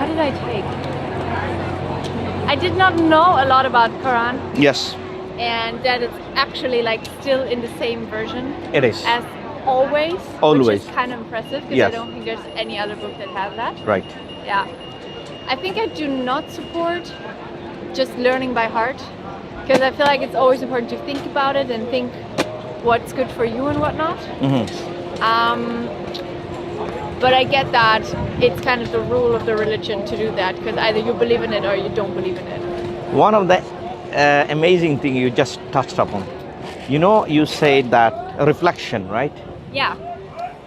did I take? I did not know a lot about Quran, Yes, and that it's actually like still in the same version it is. as always, Always. which is kind of impressive because Yes. I don't think there's any other book that has that. Right. Yeah. I think I do not support just learning by heart, because I feel like it's always important to think about it and think what's good for you and whatnot. But I get that it's kind of the rule of the religion to do that, because either you believe in it or you don't believe in it. One of the amazing thing you just touched upon, you said that reflection, right? Yeah.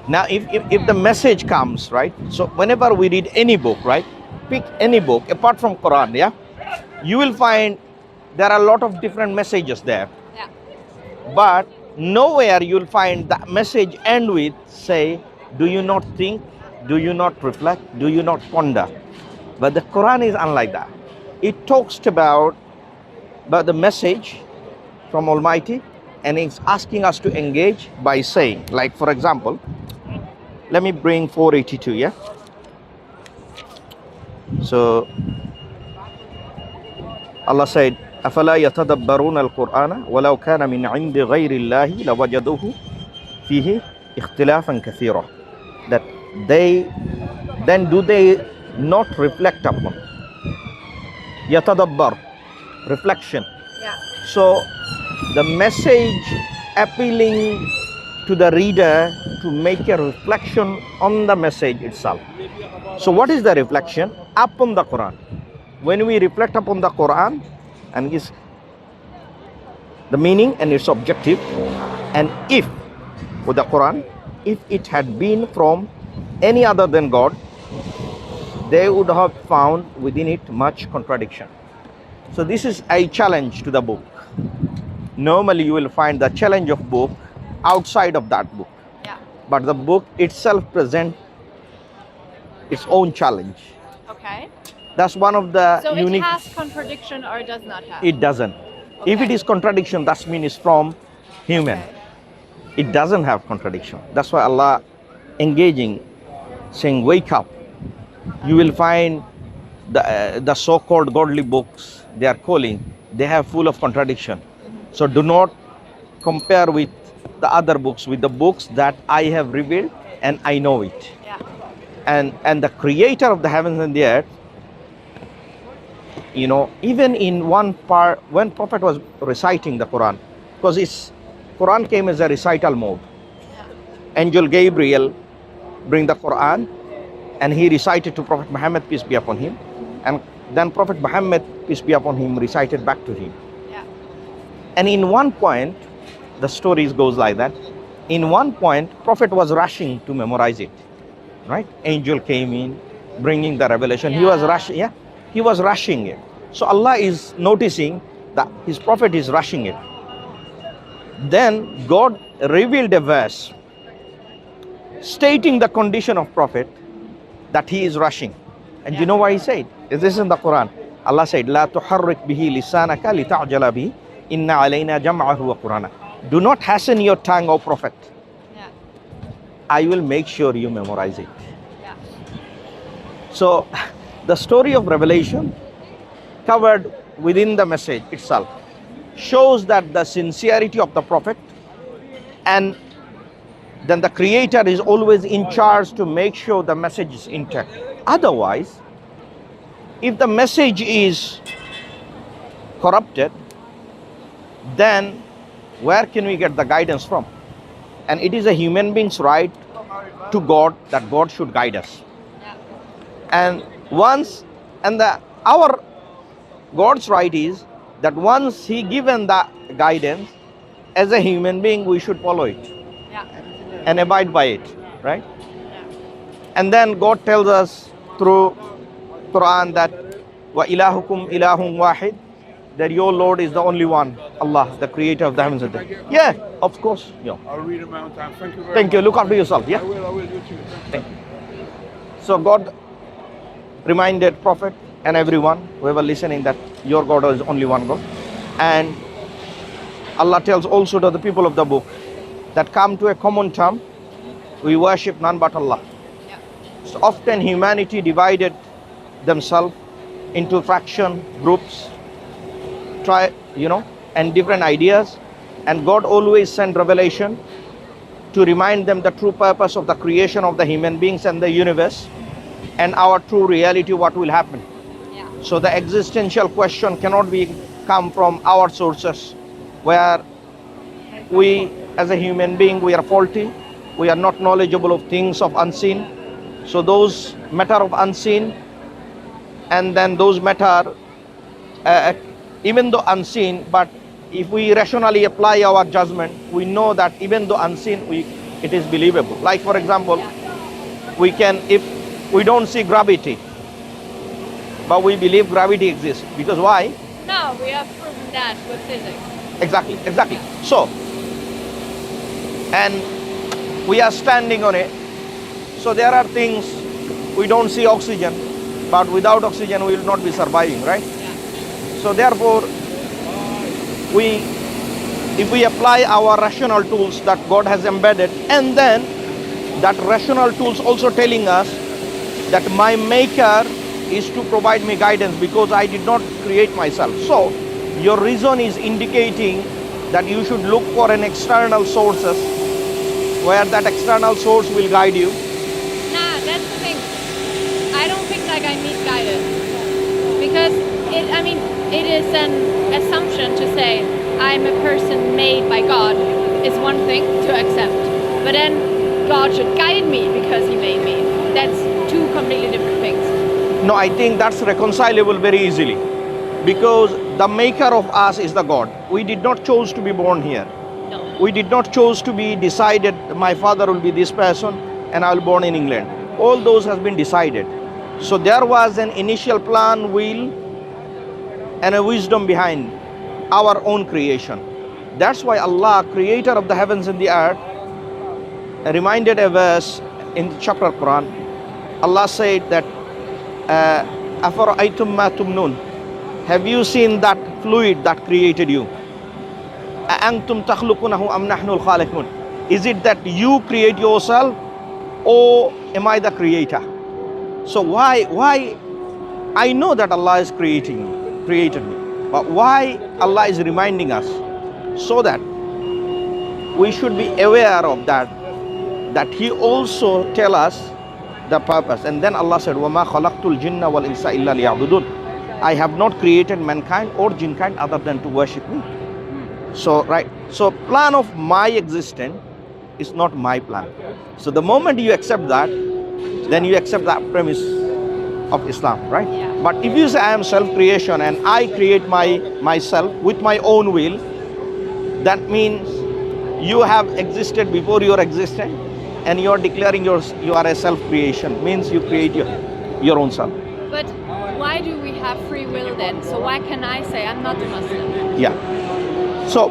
Now, if the message comes, right? So whenever we read any book, right? Pick any book apart from Quran, yeah? You will find there are a lot of different messages there. Yeah. But nowhere you'll find that message end with, say, do you not think? Do you not reflect? Do you not ponder? But the Quran is unlike that. It talks about the message from Almighty, and it's asking us to engage by saying, like for example, let me bring 482, yeah? So Allah said, أَفَلَا يَتَدَبَّرُونَ الْقُرْآنَ وَلَوْ كَانَ مِنْ عِنْدِ غَيْرِ اللَّهِ لَوَجَدُوهُ فِيهِ اخْتِلَافًا كَثِيرًا. That do they not reflect upon? Yatadabbar, reflection. Yeah. So the message appealing to the reader to make a reflection on the message itself. So what is the reflection? Upon the Quran. When we reflect upon the Quran and its the meaning and its objective, and if with the Quran, if it had been from any other than God, they would have found within it much contradiction. So this is a challenge to the book. Normally you will find the challenge of book outside of that book. Yeah. But the book itself presents its own challenge. Okay. That's one of the So unique. it has contradiction or it does not have? It doesn't. If it Okay. is contradiction, that means it's from human. Okay. It doesn't have contradiction. That's why Allah engaging, saying, wake up. You will find the so-called godly books they are calling, they have full of contradiction. So do not compare with the other books, with the books that I have revealed and I know it. Yeah. And the creator of the heavens and the earth, even in one part, when Prophet was reciting the Quran, because Quran came as a recital mode. Angel Gabriel bring the Quran and he recited to Prophet Muhammad, peace be upon him, and then Prophet Muhammad, peace be upon him, recited back to him. Yeah. And in one point, the stories goes like that. In one point, Prophet was rushing to memorize it, right? Angel came in, bringing the revelation. He was rushing, he was rushing it. So Allah is noticing that his Prophet is rushing it. Then God revealed a verse stating the condition of Prophet that he is rushing. And you know what he said? This is in the Quran. Allah said, "La tuharrik bihi lisanaka lita'jala bihi, inna alayna jam'ahu wa qur'ana." Do not hasten your tongue, O Prophet. Yeah. I will make sure you memorize it. Yeah. So the story of revelation covered within the message itself shows that the sincerity of the Prophet, and then the Creator is always in charge to make sure the message is intact. Otherwise, if the message is corrupted, then where can we get the guidance from? And it is a human being's right to God that God should guide us. Yeah. And our God's right is that once He given the guidance, as a human being we should follow it. Yeah. And abide by it, right? Yeah. And then God tells us through Quran that wa ilahukum ilahun wahid, that your Lord is the only one, Allah, the creator of the heavens and the earth. Yeah, of course. Yeah. I'll read it my own time. Thank you very Thank you. much. Look after yourself. Yeah. I will you too. Thank you. So God reminded Prophet and everyone, whoever listening, that your God is only one God. And Allah tells also to the people of the book that come to a common term, we worship none but Allah. Yeah. So often humanity divided themselves into fraction, groups, and different ideas. And God always sent revelation to remind them the true purpose of the creation of the human beings and the universe and our true reality, what will happen. Yeah. So the existential question cannot come from our sources, where we as a human being, we are faulty, we are not knowledgeable of things of unseen. So those matter of unseen, and then those matter, even though unseen, but if we rationally apply our judgment, we know that even though unseen, it is believable. Like for example, if we don't see gravity, but we believe gravity exists. Because why? No, we have proven that with physics. Exactly. So, and we are standing on it. So there are things, we don't see oxygen, but without oxygen we will not be surviving, right? Yeah. So therefore, if we apply our rational tools that God has embedded, and then that rational tools also telling us that my maker is to provide me guidance, because I did not create myself. So your reason is indicating that you should look for an external sources, where that external source will guide you. Nah, that's the thing. I don't think like I need guidance, because it is an assumption to say I'm a person made by God is one thing to accept, but then God should guide me because He made me. That's two completely different things. No, I think that's reconcilable very easily, because the maker of us is the God. We did not choose to be born here. No. We did not choose to be decided, my father will be this person and I will born in England. All those has been decided. So there was an initial plan, will, and a wisdom behind our own creation. That's why Allah, creator of the heavens and the earth, reminded a verse in the chapter of Quran. Allah said that, أَفَرَأَيْتُمْ مَا تُمْنُونَ, have you seen that fluid that created you? أَأَنْتُمْ تَخْلُقُونَهُ أَمْ نَحْنُ الْخَالِقُونَ, is it that you create yourself, or am I the creator? So why I know that Allah is created me, but why Allah is reminding us? So that we should be aware of that He also tell us the purpose. And then Allah said, وَمَا خَلَقْتُ الْجِنَّ وَالْإِنسَ إِلَّا لِيَعْبُدُونَ, I have not created mankind or jinkind other than to worship me. So plan of my existence is not my plan. So the moment you accept that, then you accept that premise of Islam, right? Yeah. But if you say I am self-creation and I create myself with my own will, that means you have existed before your existence, and you are declaring you are a self-creation, means you create your own self. But why do we have free will then? So why can I say I'm not a Muslim? Yeah. So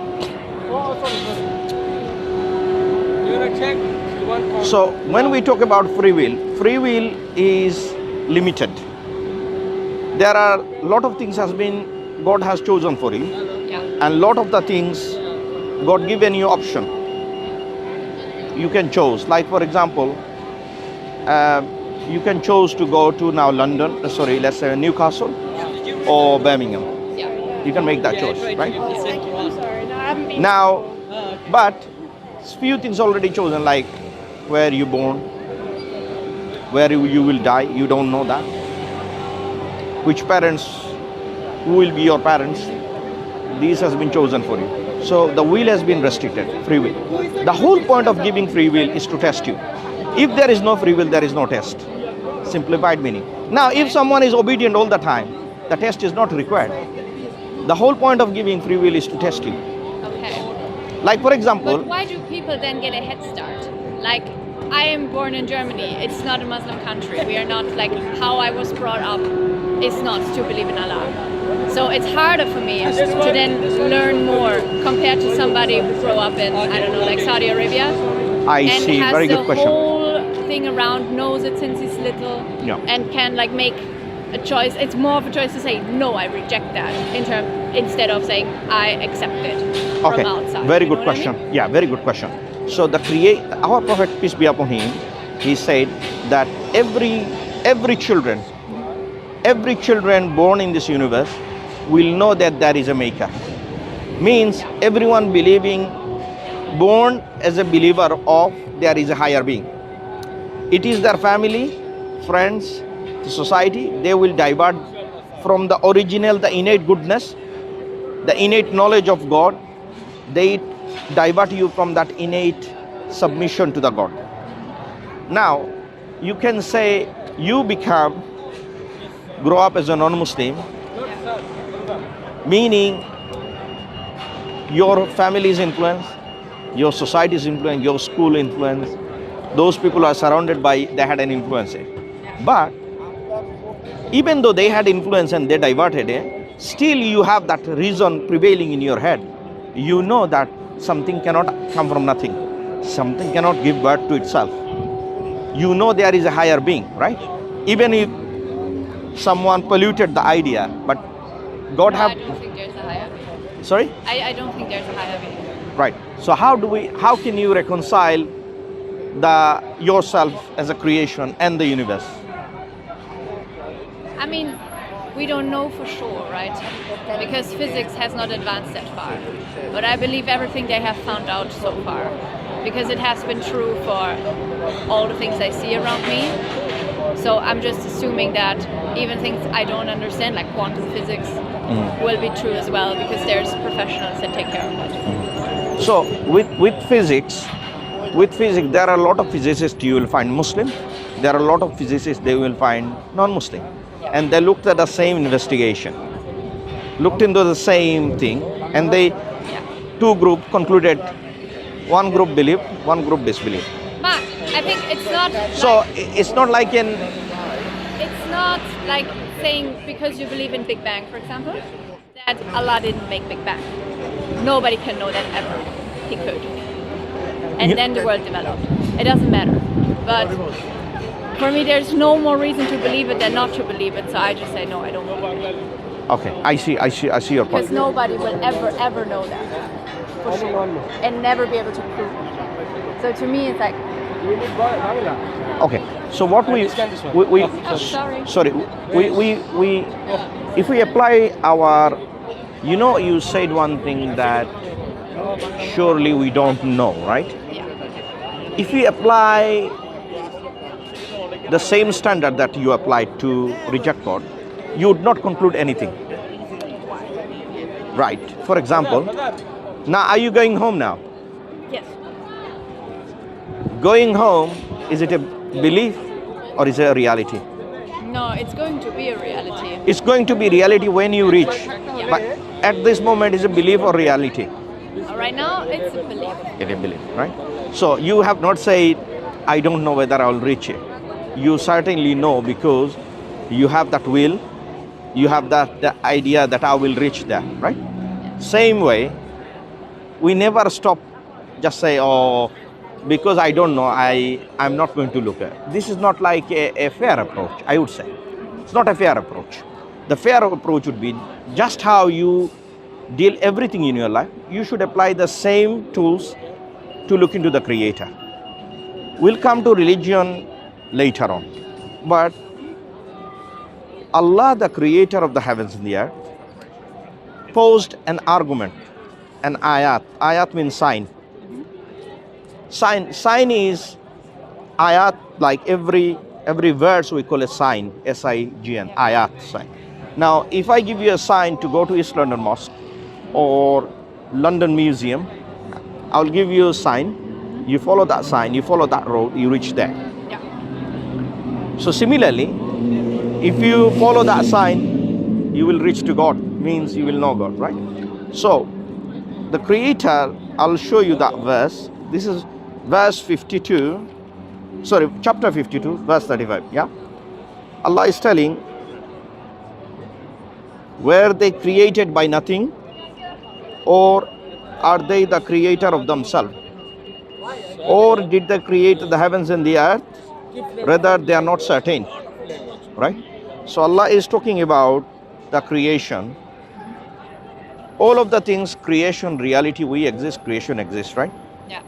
when we talk about free will is limited. There are a lot of things God has chosen for you, Yeah. and lot of the things God given you option. You can choose. Like for example, you can choose to go to now let's say Newcastle or Birmingham. Yeah. You can make that choice, right? I'm sorry. No, I haven't been. Now, but few things already chosen, like where you born, where you will die, you don't know that. Which parents, who will be your parents, these has been chosen for you. So the will has been restricted, free will. The whole point of giving free will is to test you. If there is no free will, there is no test. Simplified meaning. Now, if someone is obedient all the time, the test is not required. The whole point of giving free will is to test you. Okay. Like for example, But why do people then get a head start? Like, I am born in Germany. It's not a Muslim country. We are not, like, how I was brought up is not to believe in Allah. So it's harder for me to then learn more compared to somebody who grew up in, I don't know, like Saudi Arabia. I And see, has very the good question. whole thing around, knows it since he's little, Yeah. and can like make a choice. It's more of a choice to say, no, I reject that, instead of saying, I accept it Okay, from outside. very You know good what I question. mean? Yeah, very good question. So our Prophet, peace be upon him, he said that every children every children born in this universe will know that there is a maker. Means everyone believing, born as a believer of there is a higher being. It is their family, friends, the society, they will divert from the original, the innate goodness, the innate knowledge of God. They divert you from that innate submission to the God. Now, you can say you grow up as a non-Muslim, meaning your family's influence, your society's influence, your school influence, those people are surrounded by, they had an influence. But even though they had influence and they diverted it, still you have that reason prevailing in your head. You know that something cannot come from nothing. Something cannot give birth to itself. You know there is a higher being, right? Even if someone polluted the idea, but God No, have... I don't think there's a higher being. Sorry? I don't think there's a higher being. Right. So how can you reconcile yourself as a creation and the universe? I mean, we don't know for sure, right? Because physics has not advanced that far. But I believe everything they have found out so far, because it has been true for all the things I see around me. So I'm just assuming that even things I don't understand, like quantum physics, will be true as well, because there's professionals that take care of it. So with physics, there are a lot of physicists you will find Muslim. There are a lot of physicists they will find non-Muslim. And they looked at the same investigation, looked into the same thing, and two groups concluded, one group believed, one group disbelieved. But I think it's not. So it's not like It's not like saying because you believe in Big Bang, for example, that Allah didn't make Big Bang. Nobody can know that ever. He could. And then the world developed. It doesn't matter. But for me, there's no more reason to believe it than not to believe it. So I just say no, I don't believe it. Okay, I see your point. Because nobody will ever know that for sure, and never be able to prove it. So to me, it's like. Okay, so what we sorry. we if we apply our, you said one thing that surely we don't know, right? Yeah. If we apply the same standard that you applied to reject God, you would not conclude anything. Right. For example, now are you going home now? Yes. Going home, is it a belief or is it a reality? No, it's going to be a reality. It's going to be reality when you reach. Yeah. But at this moment, is it belief or reality? Right now, it's a belief. It's a belief, right? So you have not said, I don't know whether I will reach it. You certainly know because you have that will, you have the idea that I will reach there, right? Yeah. Same way, we never stop just say, oh, because I don't know, I'm not going to look at it. This is not like a fair approach, I would say. It's not a fair approach. The fair approach would be just how you deal everything in your life, you should apply the same tools to look into the Creator. We'll come to religion later on. But Allah, the Creator of the heavens and the earth, posed an argument, an ayat. Ayat means sign. Sign is ayat, like every verse we call a sign, S-I-G-N, ayat, sign. Now, if I give you a sign to go to East London Mosque or London Museum, I'll give you a sign, you follow that sign, you follow that road, you reach there. Yeah. So similarly, if you follow that sign, you will reach to God, means you will know God, right? So, the Creator, I'll show you that verse. This is chapter 52, verse 35, yeah? Allah is telling, were they created by nothing, or are they the creator of themselves? Or did they create the heavens and the earth? Rather, they are not certain, right? So Allah is talking about the creation. All of the things, creation, reality, we exist, creation exists, right? Yeah.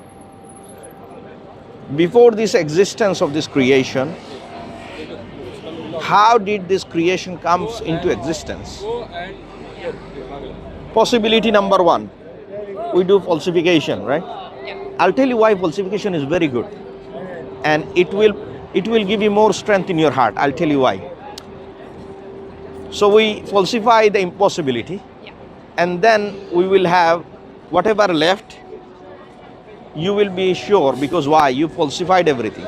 Before this existence of this creation, how did this creation comes into existence? Possibility number one, we do falsification, right? Yeah. I'll tell you why falsification is very good, and it will give you more strength in your heart. I'll tell you why. So we falsify the impossibility, Yeah. and then we will have whatever left. You will be sure, because why? You falsified everything.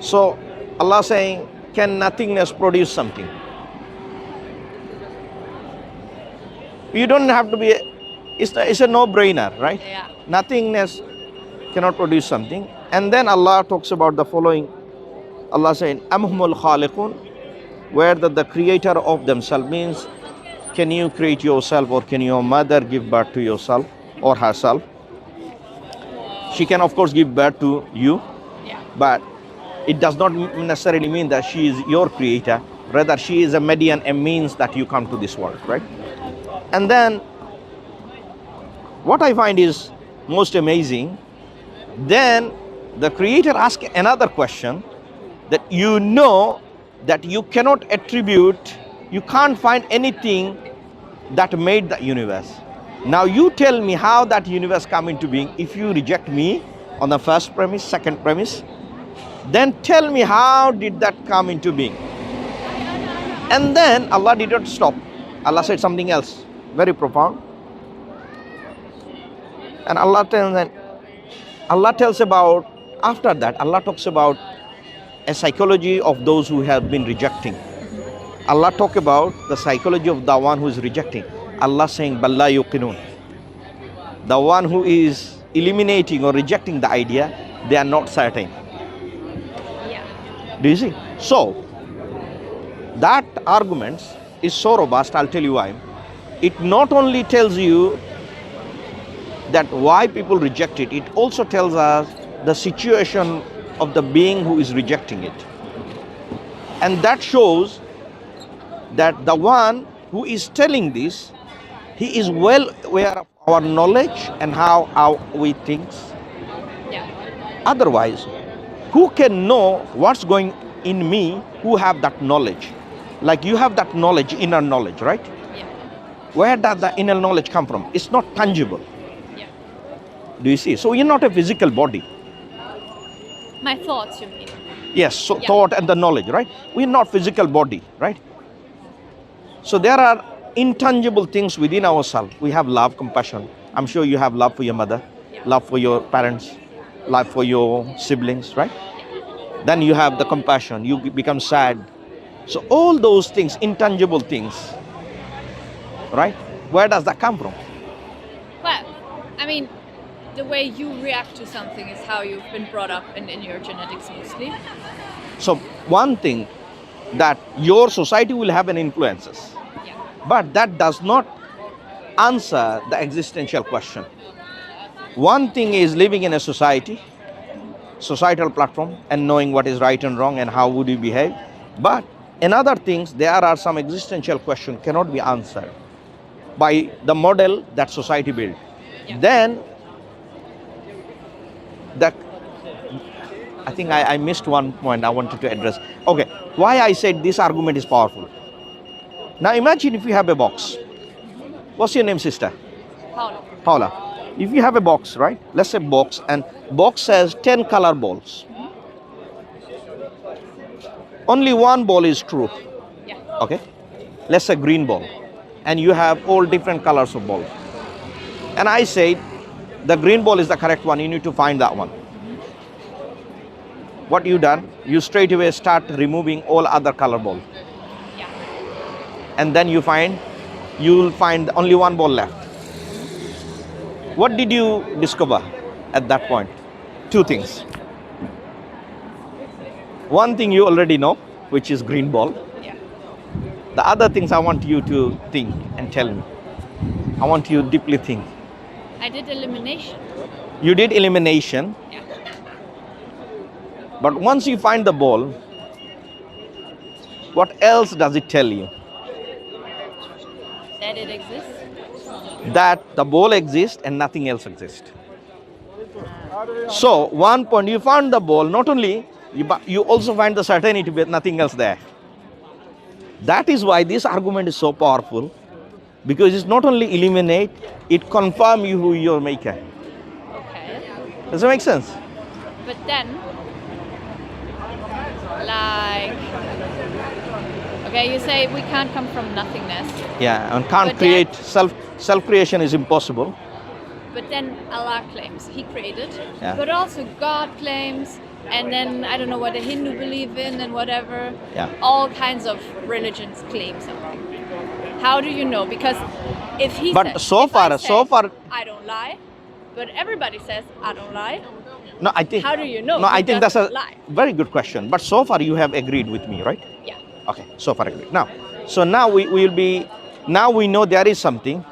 So Allah saying, can nothingness produce something? You don't have to be. It's a no-brainer, right? Yeah. Nothingness cannot produce something. And then Allah talks about the following. Allah saying, Amhumul khaliqun, where the creator of themselves means, can you create yourself, or can your mother give birth to yourself or herself? She can of course give birth to you, Yeah. but it does not necessarily mean that she is your creator. Rather, she is a median, a means that you come to this world, right? And then what I find is most amazing, then the creator asks another question, that you know that you cannot attribute, you can't find anything that made the universe. Now you tell me how that universe come into being. If you reject me on the first premise, second premise, then tell me how did that come into being. And then Allah did not stop. Allah said something else very profound. And Allah tells about, after that Allah talks about a psychology of those who have been rejecting. Allah talk about the psychology of the one who is rejecting. Allah saying, Balla yuqinun. The one who is eliminating or rejecting the idea, they are not certain. Yeah. Do you see? So, that argument is so robust, I'll tell you why. It not only tells you that why people reject it, it also tells us the situation of the being who is rejecting it. And that shows that the one who is telling this, he is well aware of our knowledge and how we think. Yeah. Otherwise, who can know what's going in me who have that knowledge? Like you have that knowledge, inner knowledge, right? Yeah. Where does the inner knowledge come from? It's not tangible. Yeah. Do you see? So you're not a physical body. My thoughts, you mean? Yes, so Yeah. thought and the knowledge, right? We're not physical body, right? So there are intangible things within ourselves. We have love, compassion. I'm sure you have love for your mother, love for your parents, love for your siblings, right? Then you have the compassion, you become sad. So all those things, intangible things, right? Where does that come from? Well, I mean, the way you react to something is how you've been brought up in your genetics mostly. So one thing, that your society will have an influences, Yeah. but that does not answer the existential question. One thing is living in a society, societal platform, and knowing what is right and wrong and how would you behave. But in other things, there are some existential questions cannot be answered by the model that society built. Yeah. Then that, I think I missed one point I wanted to address. Okay, why I said this argument is powerful. Now imagine if you have a box. What's your name, sister? Paula. Paula. If you have a box, right? Let's say box, and box has 10 color balls. Only one ball is true. Yeah. Okay? Let's say green ball. And you have all different colors of balls. And I say the green ball is the correct one. You need to find that one. What you done? You straight away start removing all other color balls. Yeah. And then you'll find only one ball left. What did you discover at that point? Two things. One thing you already know, which is green ball. Yeah. The other things I want you to think and tell me. I want you to deeply think. I did elimination. You did elimination, Yeah. but once you find the ball, what else does it tell you? That it exists. That the ball exists and nothing else exists. So one point, you found the ball, not only, but you also find the certainty with nothing else there. That is why this argument is so powerful, because it's not only eliminate, it confirm you who your maker. Okay. Does that make sense? But then, like, okay, you say we can't come from nothingness, Yeah, and can't But create self creation is impossible. but then Allah claims He created, Yeah. but also God claims, and then I don't know what the Hindu believe in and whatever. Yeah. All kinds of religions claim something. How do you know? Because if he But says, so if I far- say, so far- I don't lie, but everybody says I don't lie. No, I think. How do you know No, he I think that's a doesn't lie? very good question. But so far you have agreed with me, right? Yeah. Okay, so far agreed. Now, so now we will be. Now we know there is something.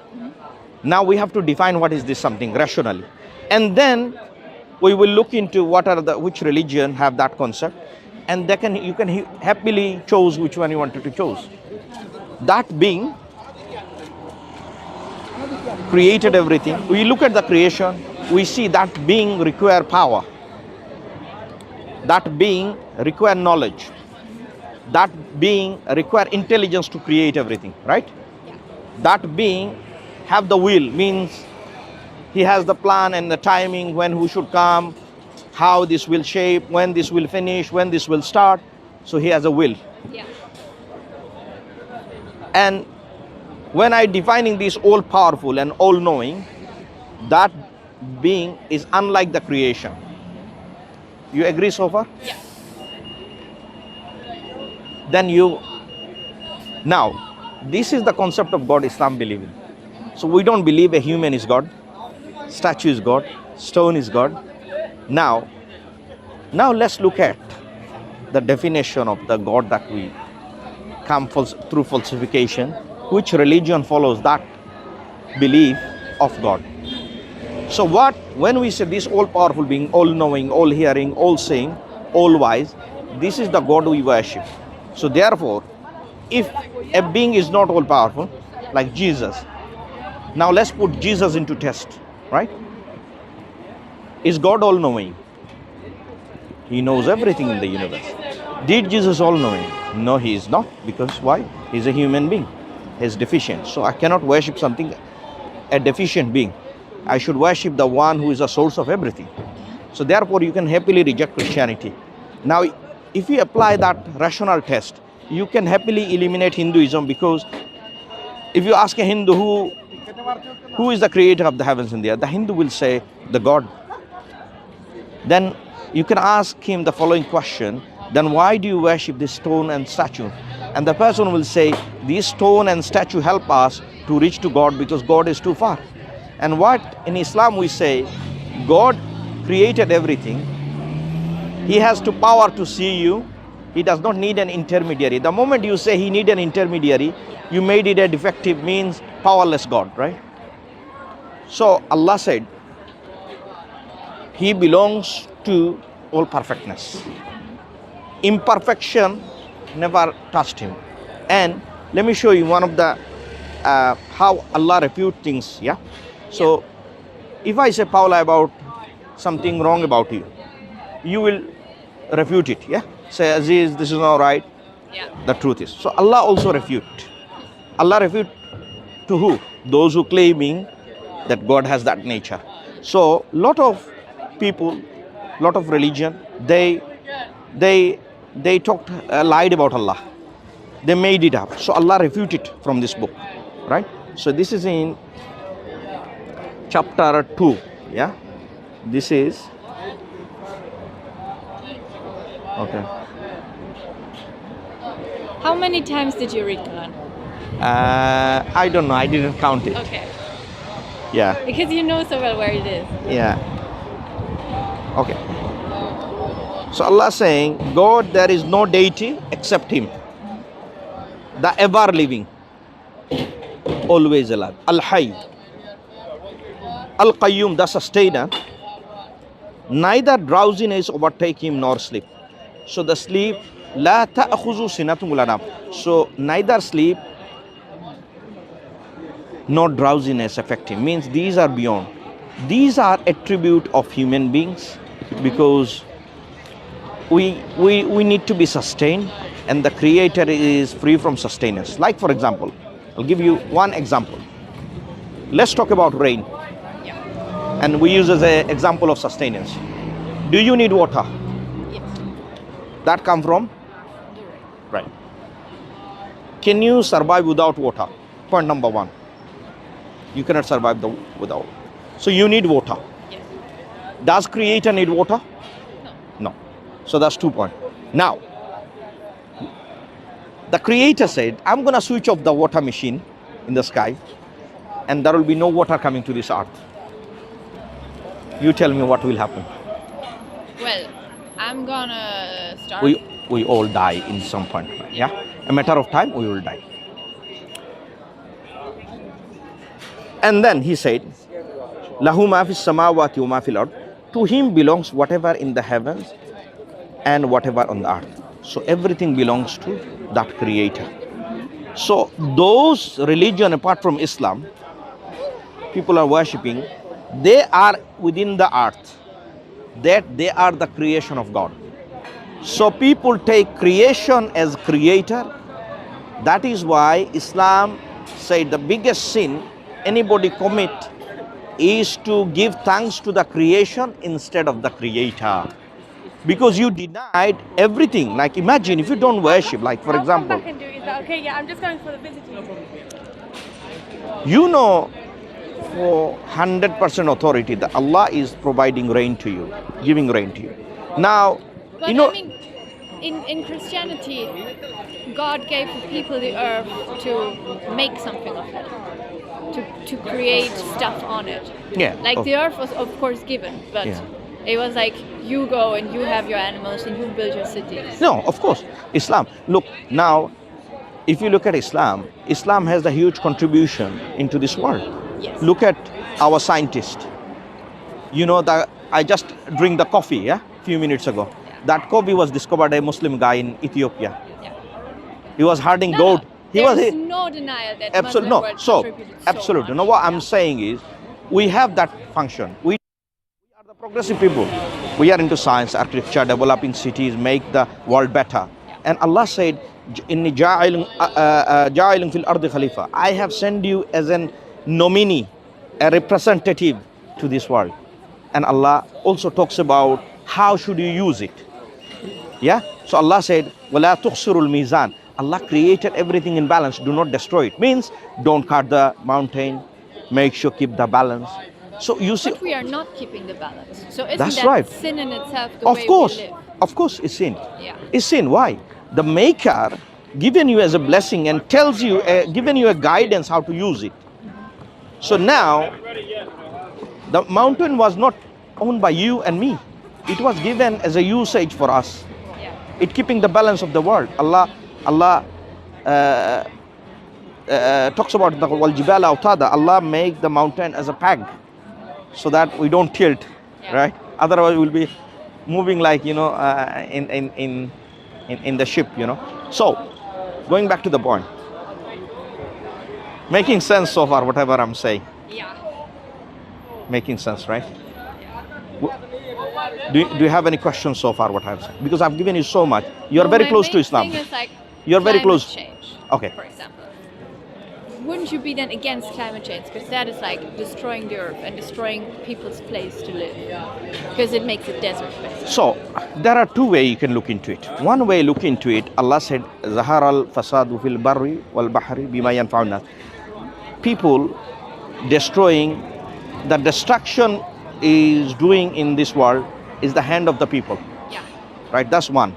Now we have to define what is this something rationally, and then we will look into what are the which religion have that concept, and they can you can happily choose which one you wanted to choose. That being created everything. We look at the creation. We see that being require power. That being require knowledge. That being require intelligence to create everything, right? That being have the will, means he has the plan and the timing when who should come, how this will shape, when this will finish, when this will start. So he has a will. Yeah. And when I defining this all powerful and all knowing, that being is unlike the creation. You agree so far? Yeah. Then you, now this is the concept of God Islam believe in. So we don't believe a human is God, statue is God, stone is God. Now let's look at the definition of the God that we come through falsification. Which religion follows that belief of God? So when we say this all powerful being, all knowing, all hearing, all seeing, all wise, this is the God we worship. So therefore, if a being is not all powerful, like Jesus, now let's put Jesus into test, right? Is God all knowing? He knows everything in the universe. Did Jesus all knowing? No, he is not. Because why? He's a human being. He's deficient. So I cannot worship something, a deficient being. I should worship the one who is the source of everything. So therefore you can happily reject Christianity. Now if you apply that rational test, you can happily eliminate Hinduism, because if you ask a Hindu who is the creator of the heavens and the earth, the Hindu will say the God. Then you can ask him the following question, then why do you worship this stone and statue? And the person will say, these stone and statue help us to reach to God, because God is too far. And what in Islam we say, God created everything. He has the power to see you. He does not need an intermediary. The moment you say he need an intermediary, you made it a defective, means powerless God, right? So Allah said, he belongs to all perfectness. Imperfection never touched him. And let me show you one of the how Allah refute things. Yeah. So if I say, Paula, about something wrong about you, you will refute it. Yeah. Say, Aziz, this is not right. Yeah. The truth is. So Allah also refute. Allah refute to who? Those who claiming that God has that nature. So lot of people, lot of religion, they talked, lied about Allah. They made it up. So Allah refuted it from this book, right? So this is in chapter 2. Yeah, this is okay. How many times did you read Quran? I don't know. I didn't count it. Okay. Yeah. Because you know so well where it is. Yeah. Okay. So Allah saying, God, there is no deity except Him, the ever living, always alive. Al-Hayy, Al-Qayyum, the sustainer. Neither drowsiness overtake him nor sleep. So the sleep, la ta'khuzu sinatun wala nawm. So neither sleep nor drowsiness affect him. Means these are beyond. These are attribute of human beings, because we need to be sustained. and the creator is free from sustenance. Like for example, I'll give you one example. Let's talk about rain. Yeah. And we use as an example of sustenance. Do you need water? Yes. That come from? The rain. Right. Can you survive without water? Point number one. You cannot survive without. So you need water. Yes. Does creator need water? No. No. So that's 2 points. Now, the creator said, I'm going to switch off the water machine in the sky and there will be no water coming to this earth. You tell me what will happen. Well, I'm gonna start. We all die in some point. Yeah? A matter of time, we will die. And then he said, Lahu ma fis samawati wa ma fil ard. To him belongs whatever in the heavens and whatever on the earth. So everything belongs to that creator. So those religion apart from Islam, people are worshipping, they are within the earth. That they are the creation of God. So people take creation as creator. That is why Islam said the biggest sin anybody commit is to give thanks to the creation instead of the creator. Because you denied everything. Like imagine if you don't worship, like for example, I'll come back and do it. Is that okay? Yeah, I'm just going for the visiting. you know for 100% authority that Allah is providing rain to you, giving rain to you. Now, But you know, I mean, in Christianity, God gave the people the earth to make something of it, to create stuff on it. yeah, Like of- the earth was of course given, but Yeah. it was like you go and you have your animals and you build your cities. no, of course, Islam. Look, now, if you look at Islam, Islam has a huge contribution into this world. Yes. Look at our scientists. You know that I just drink the coffee, yeah, few minutes ago. That coffee was discovered by a Muslim guy in Ethiopia. Yeah. He was herding No, goat. He was there's no denial that absolutely Muslim no. world So contributed absolutely. so No, much. what I'm Yeah. saying is, we have that function. We are the progressive people. We are into science, architecture, developing cities, make the world better. And Allah said, "Inni ja'ilun fil ardi khalifa." I have sent you as an nominee, a representative to this world. And Allah also talks about how should you use it. Yeah. So Allah said, "Wala tukhsirul mizan." Allah created everything in balance. Do not destroy it. Means don't cut the mountain. Make sure keep the balance. So you see, But we are not keeping the balance. So isn't That's that right. sin in itself the of way course, we live? of course, it's sin. Yeah. It's sin. Why? The Maker given you as a blessing and tells you, given you a guidance how to use it. So now, the mountain was not owned by you and me. It was given as a usage for us. Yeah. It keeping the balance of the world. Allah talks about the wal jibala awtada. Allah make the mountain as a peg, so that we don't tilt, Yeah. right? Otherwise, we'll be moving like in the ship, So, going back to the point, making sense so far, whatever I'm saying, Yeah. making sense, right? Do you have any questions so far? What I've said, because I've given you so much. You're No, very my close to main Islam. thing is like You're very climate close. Change, Okay. for example. Wouldn't you be then against climate change? Because that is like destroying the earth and destroying people's place to live. Because it makes a desert basically. So there are two ways you can look into it. One way look into it, Allah said, "Zahara al-fasadu fil barri wal bahri bima yanfa'un nas." People destroying, the destruction is doing in this world is the hand of the people. Yeah. Right? That's one.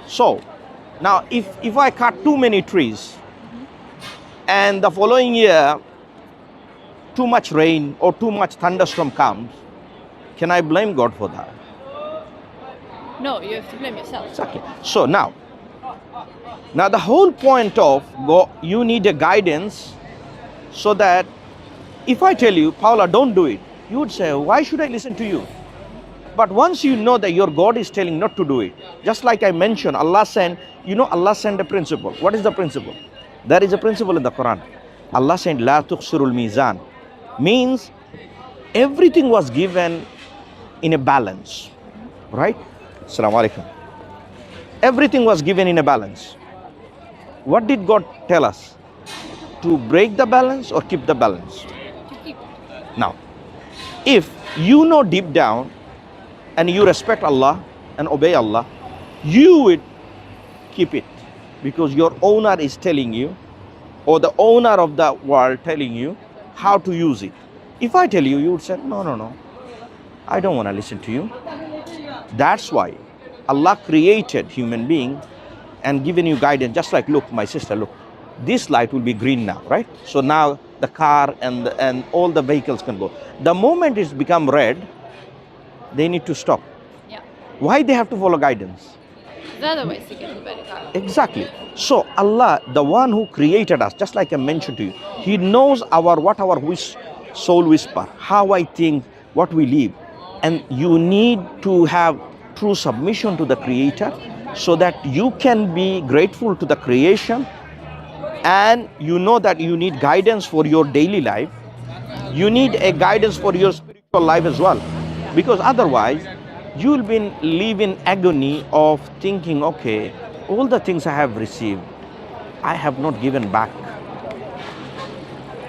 So now if I cut too many trees and the following year too much rain or too much thunderstorm comes, can I blame God for that? No, you have to blame yourself. Exactly. So now the whole point of you need a guidance, so that if I tell you, Paula, don't do it, you would say, why should I listen to you? But once you know that your God is telling not to do it, just like I mentioned, Allah sent a principle. What is the principle? There is a principle in the Quran. Allah said, La tukhsirul mizan. Means everything was given in a balance. Right? Assalamu alaikum. Everything was given in a balance. What did God tell us? To break the balance or keep the balance? To keep it. Now, if you know deep down and you respect Allah and obey Allah, you would keep it because your owner is telling you, or the owner of the world telling you how to use it. If I tell you, you would say, no, I don't want to listen to you. That's why Allah created human being and given you guidance. Just like, look, my sister, look, this light will be green now, right? So now the car and all the vehicles can go. The moment it's become red, they need to stop. Yeah. Why they have to follow guidance? The other ways to get the better car. Exactly. So Allah, the one who created us, just like I mentioned to you, He knows what our soul whisper, how I think, what we live. And you need to have true submission to the Creator so that you can be grateful to the creation, and you know that you need guidance for your daily life. You need a guidance for your spiritual life as well, because otherwise you will be live in agony of thinking, okay, all the things I have received, I have not given back.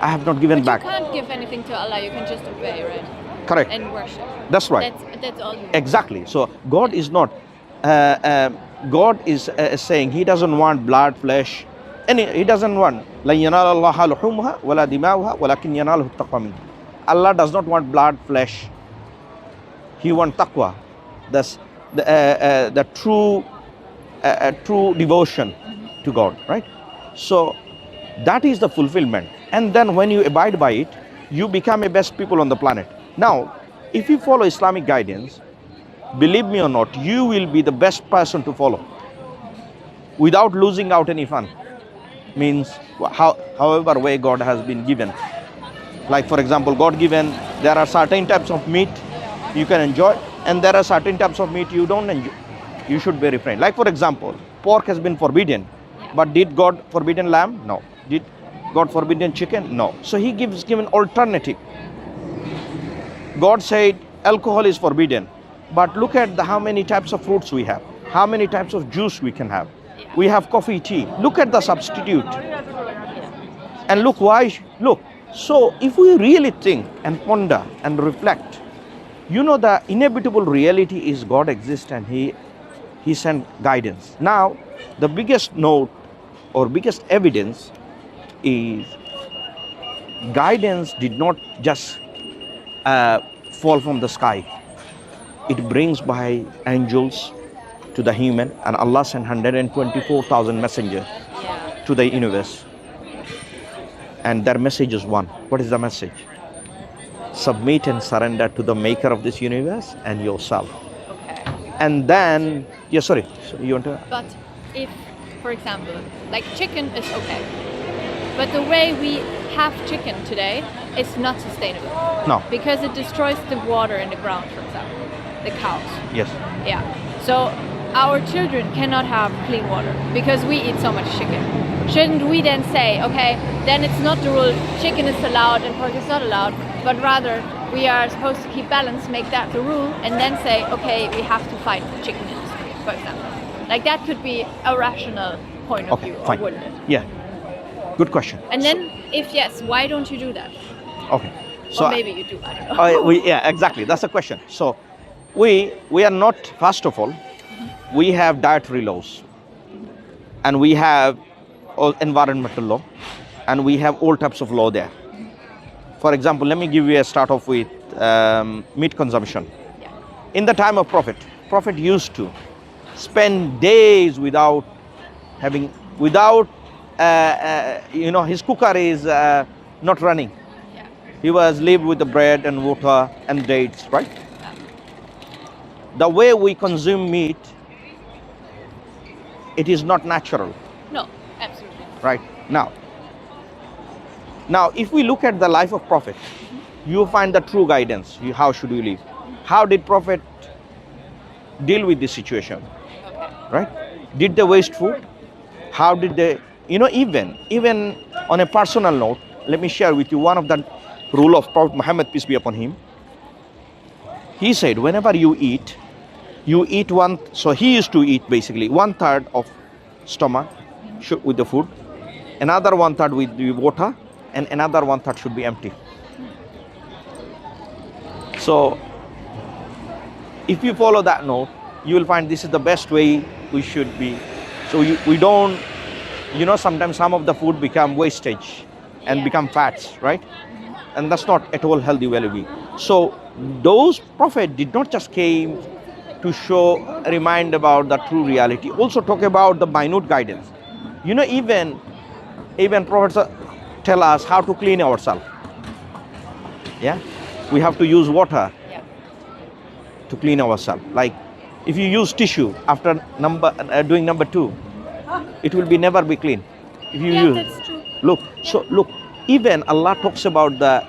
I have not given back. You can't give anything to Allah, you can just obey, right? Correct. And worship. That's right. That's all you Exactly. So God is not, God is saying He doesn't want blood, flesh, He doesn't want. لَن يَنَالَ اللَّهَ لُحُومُهَا وَلَا دِمَاؤُهَا وَلَكِنْ يَنَالُهُ التَّقْوَى مِنكُمْ. Allah does not want blood, flesh. He wants taqwa. That's the true devotion to God, right? So that is the fulfillment. And then when you abide by it, you become a best people on the planet. Now, if you follow Islamic guidance, believe me or not, you will be the best person to follow without losing out any fun. Means however way God has been given. Like for example, God given, there are certain types of meat you can enjoy, and there are certain types of meat you don't enjoy. You should be refrained. Like for example, pork has been forbidden, but did God forbidden lamb? No. Did God forbidden chicken? No. So He given alternative. God said alcohol is forbidden, but look at how many types of fruits we have, how many types of juice we can have. We have coffee, tea. Look at the substitute. And look why, look. So if we really think and ponder and reflect, you know, the inevitable reality is God exists and He sent guidance. Now, the biggest note or biggest evidence is guidance did not just fall from the sky. It brings by angels to the human, and Allah sent 124,000 messengers to the universe. And their message is one. What is the message? Submit and surrender to the maker of this universe and yourself. Okay. And then, yeah, sorry, you want to? But if, for example, like chicken is okay, but the way we have chicken today is not sustainable. No. Because it destroys the water in the ground, for example, the cows. Yes. Yeah. So our children cannot have clean water because we eat so much chicken. Shouldn't we then say, okay, then it's not the rule, chicken is allowed and pork is not allowed, but rather we are supposed to keep balance, make that the rule, and then say, okay, we have to fight the chicken industry, for example. Like that could be a rational point of view, fine. or wouldn't it? Yeah. Good question. And then, if yes, why don't you do that? Okay. So Or maybe you do, I don't know. yeah, exactly. That's the question. So we are not, first of all, we have dietary laws, and we have environmental law, and we have all types of law there. For example, let me give you a start off with meat consumption. Yeah. In the time of Prophet used to spend days without his cooker is not running. Yeah. He was lived with the bread and water and dates, right? Yeah. The way we consume meat, it is not natural. No, absolutely. Right. Now, if we look at the life of Prophet, you find the true guidance. How should you live? How did Prophet deal with this situation? Okay. Right? Did they waste food? How did they, even on a personal note, let me share with you one of the rule of Prophet Muhammad, peace be upon him. He said, whenever you eat, You eat one, so he used to eat basically 1/3 of stomach with the food, another 1/3 with the water, and another 1/3 should be empty. So if you follow that note, you will find this is the best way we should be. So we don't, sometimes some of the food become wastage and become fats, right? And that's not at all healthy well-being. So those prophets did not just came to remind about the true reality, also talk about the minute guidance. Even prophets tell us how to clean ourselves. Yeah, we have to use water to clean ourselves. Like if you use tissue after doing number 2, it will never be clean. If you use, that's true. Look, even Allah talks about the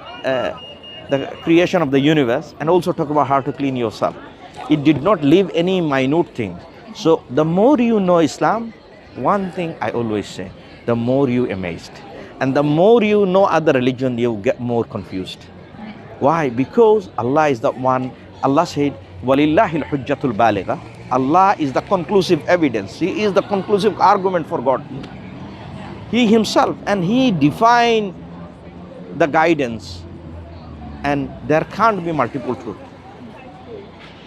creation of the universe and also talk about how to clean yourself. It did not leave any minute thing. So the more you know Islam, one thing I always say, the more you amazed. And the more you know other religion, you get more confused. Why? Because Allah is the one. Allah said, وَلِلَّهِ الْحُجَّةُ الْبَالِغَةُ. Allah is the conclusive evidence. He is the conclusive argument for God. He himself, and he defined the guidance, and there can't be multiple truth.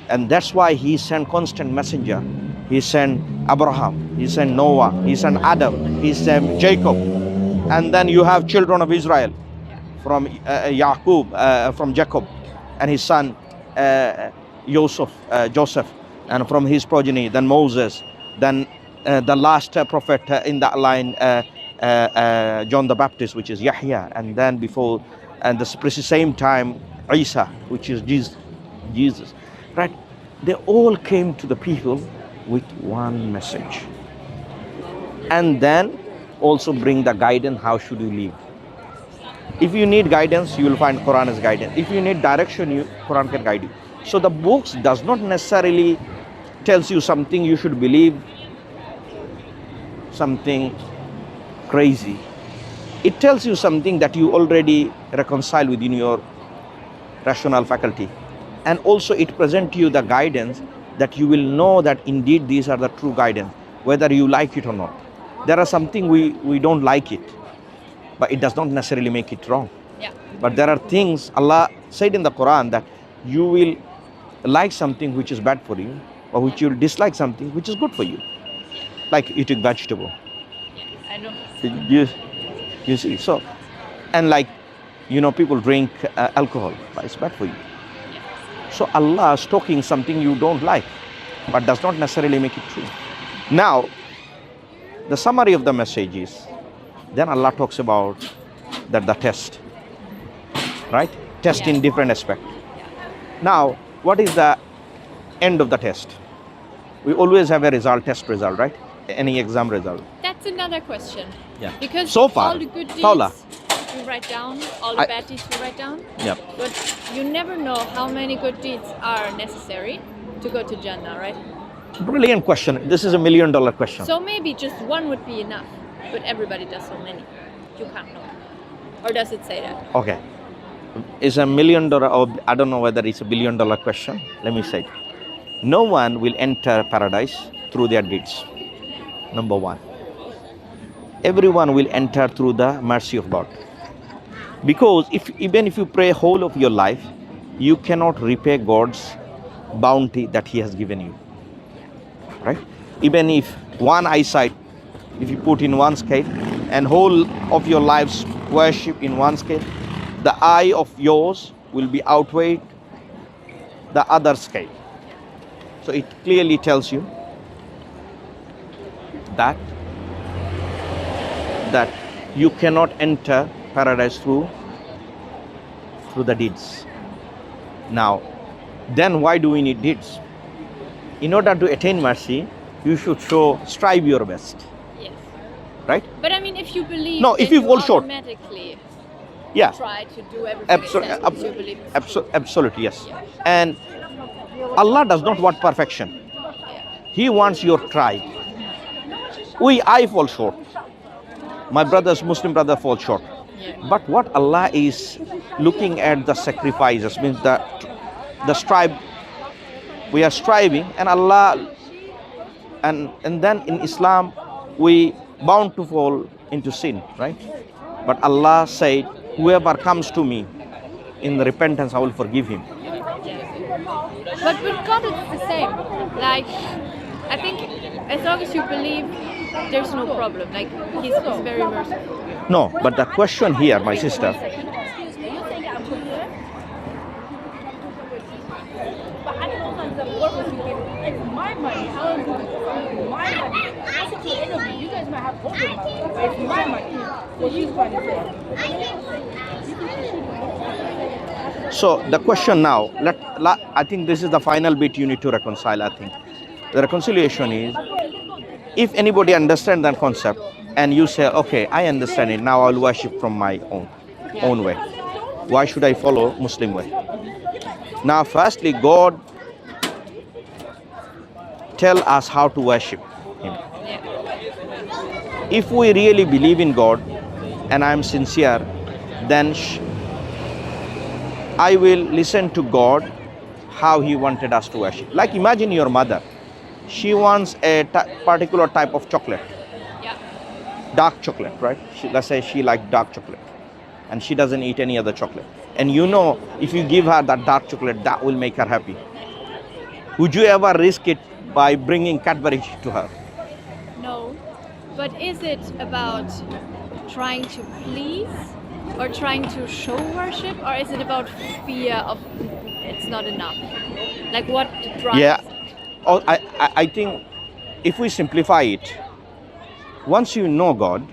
And that's why he sent constant messenger. He sent Abraham, he sent Noah, he sent Adam, he sent Jacob. And then you have children of Israel from from Jacob and his son Joseph, and from his progeny, then Moses, then the last prophet in that line, John the Baptist, which is Yahya, and then before, and the same time, Isa, which is Jesus, right? They all came to the people with one message, and then also bring the guidance. How should you live? If you need guidance, you will find Quran as guidance. If you need direction, Quran can guide you. So the books does not necessarily tells you something you should believe, something crazy. It tells you something that you already reconcile within your rational faculty. And also it presents you the guidance that you will know that indeed these are the true guidance, whether you like it or not. There are something we don't like it, but it does not necessarily make it wrong. Yeah. But there are things Allah said in the Quran that you will like something which is bad for you, or which you will dislike something which is good for you, like eating vegetable. I don't. You see, so, and like, people drink alcohol, but it's bad for you. So Allah is talking something you don't like, but does not necessarily make it true. Now, the summary of the message is, then Allah talks about the test, right? Test in different aspects. Now, what is the end of the test? We always have a test result, right? Any exam result. That's another question. Yeah. Because so far, all the good deeds Paula, you write down, all the bad deeds you write down. Yeah. But you never know how many good deeds are necessary to go to Jannah, right? Brilliant question. This is $1 million question. So maybe just one would be enough, but everybody does so many. You can't know. Or does it say that? Okay. It's $1 million, or I don't know whether it's $1 billion question. Let me say it. No one will enter paradise through their deeds. Number one. Everyone will enter through the mercy of God. Because even if you pray whole of your life, you cannot repay God's bounty that He has given you. Right? Even if one eyesight, if you put in one scale, and whole of your life's worship in one scale, the eye of yours will be outweighed the other scale. So it clearly tells you that you cannot enter paradise through the deeds. Now, then why do we need deeds? In order to attain mercy, you should strive your best. Yes. Right? But I mean, if you believe, no, if you fall short, automatically yeah, try to do everything. Absolutely, yes. Yeah. And Allah does not want perfection. He wants your try. I fall short. My Muslim brother falls short. Yeah. But what Allah is looking at the sacrifices, means the strive We are striving, and Allah, and then in Islam, we bound to fall into sin, right? But Allah said, whoever comes to me in repentance, I will forgive him. But with God, it's the same. Like, I think as long as you believe, there's no problem. Like, He's very merciful. No, but the question here, my sister, Excuse me, you're saying I'm good here? But I don't understand what was you giving. It's my money. How am I going to my money? I said to the interview, you guys might have older money, but it's my money. What she's trying to say. so the question now, I think this is the final bit you need to reconcile, I think. The reconciliation is, if anybody understands that concept, and you say, okay, I understand it, now I'll worship from my own way. Why should I follow Muslim way? Now, firstly, God tell us how to worship Him. If we really believe in God, and I'm sincere, then I will listen to God how He wanted us to worship. Like, imagine your mother. She wants a particular type of chocolate. Yeah. Dark chocolate, right? Let's say she likes dark chocolate, and she doesn't eat any other chocolate. And you know, if you give her that dark chocolate, that will make her happy. Would you ever risk it by bringing Cadbury to her? No. But is it about trying to please or trying to show worship, or is it about fear of it's not enough? Like, what drives Yeah. it? Oh, I think if we simplify it, once you know God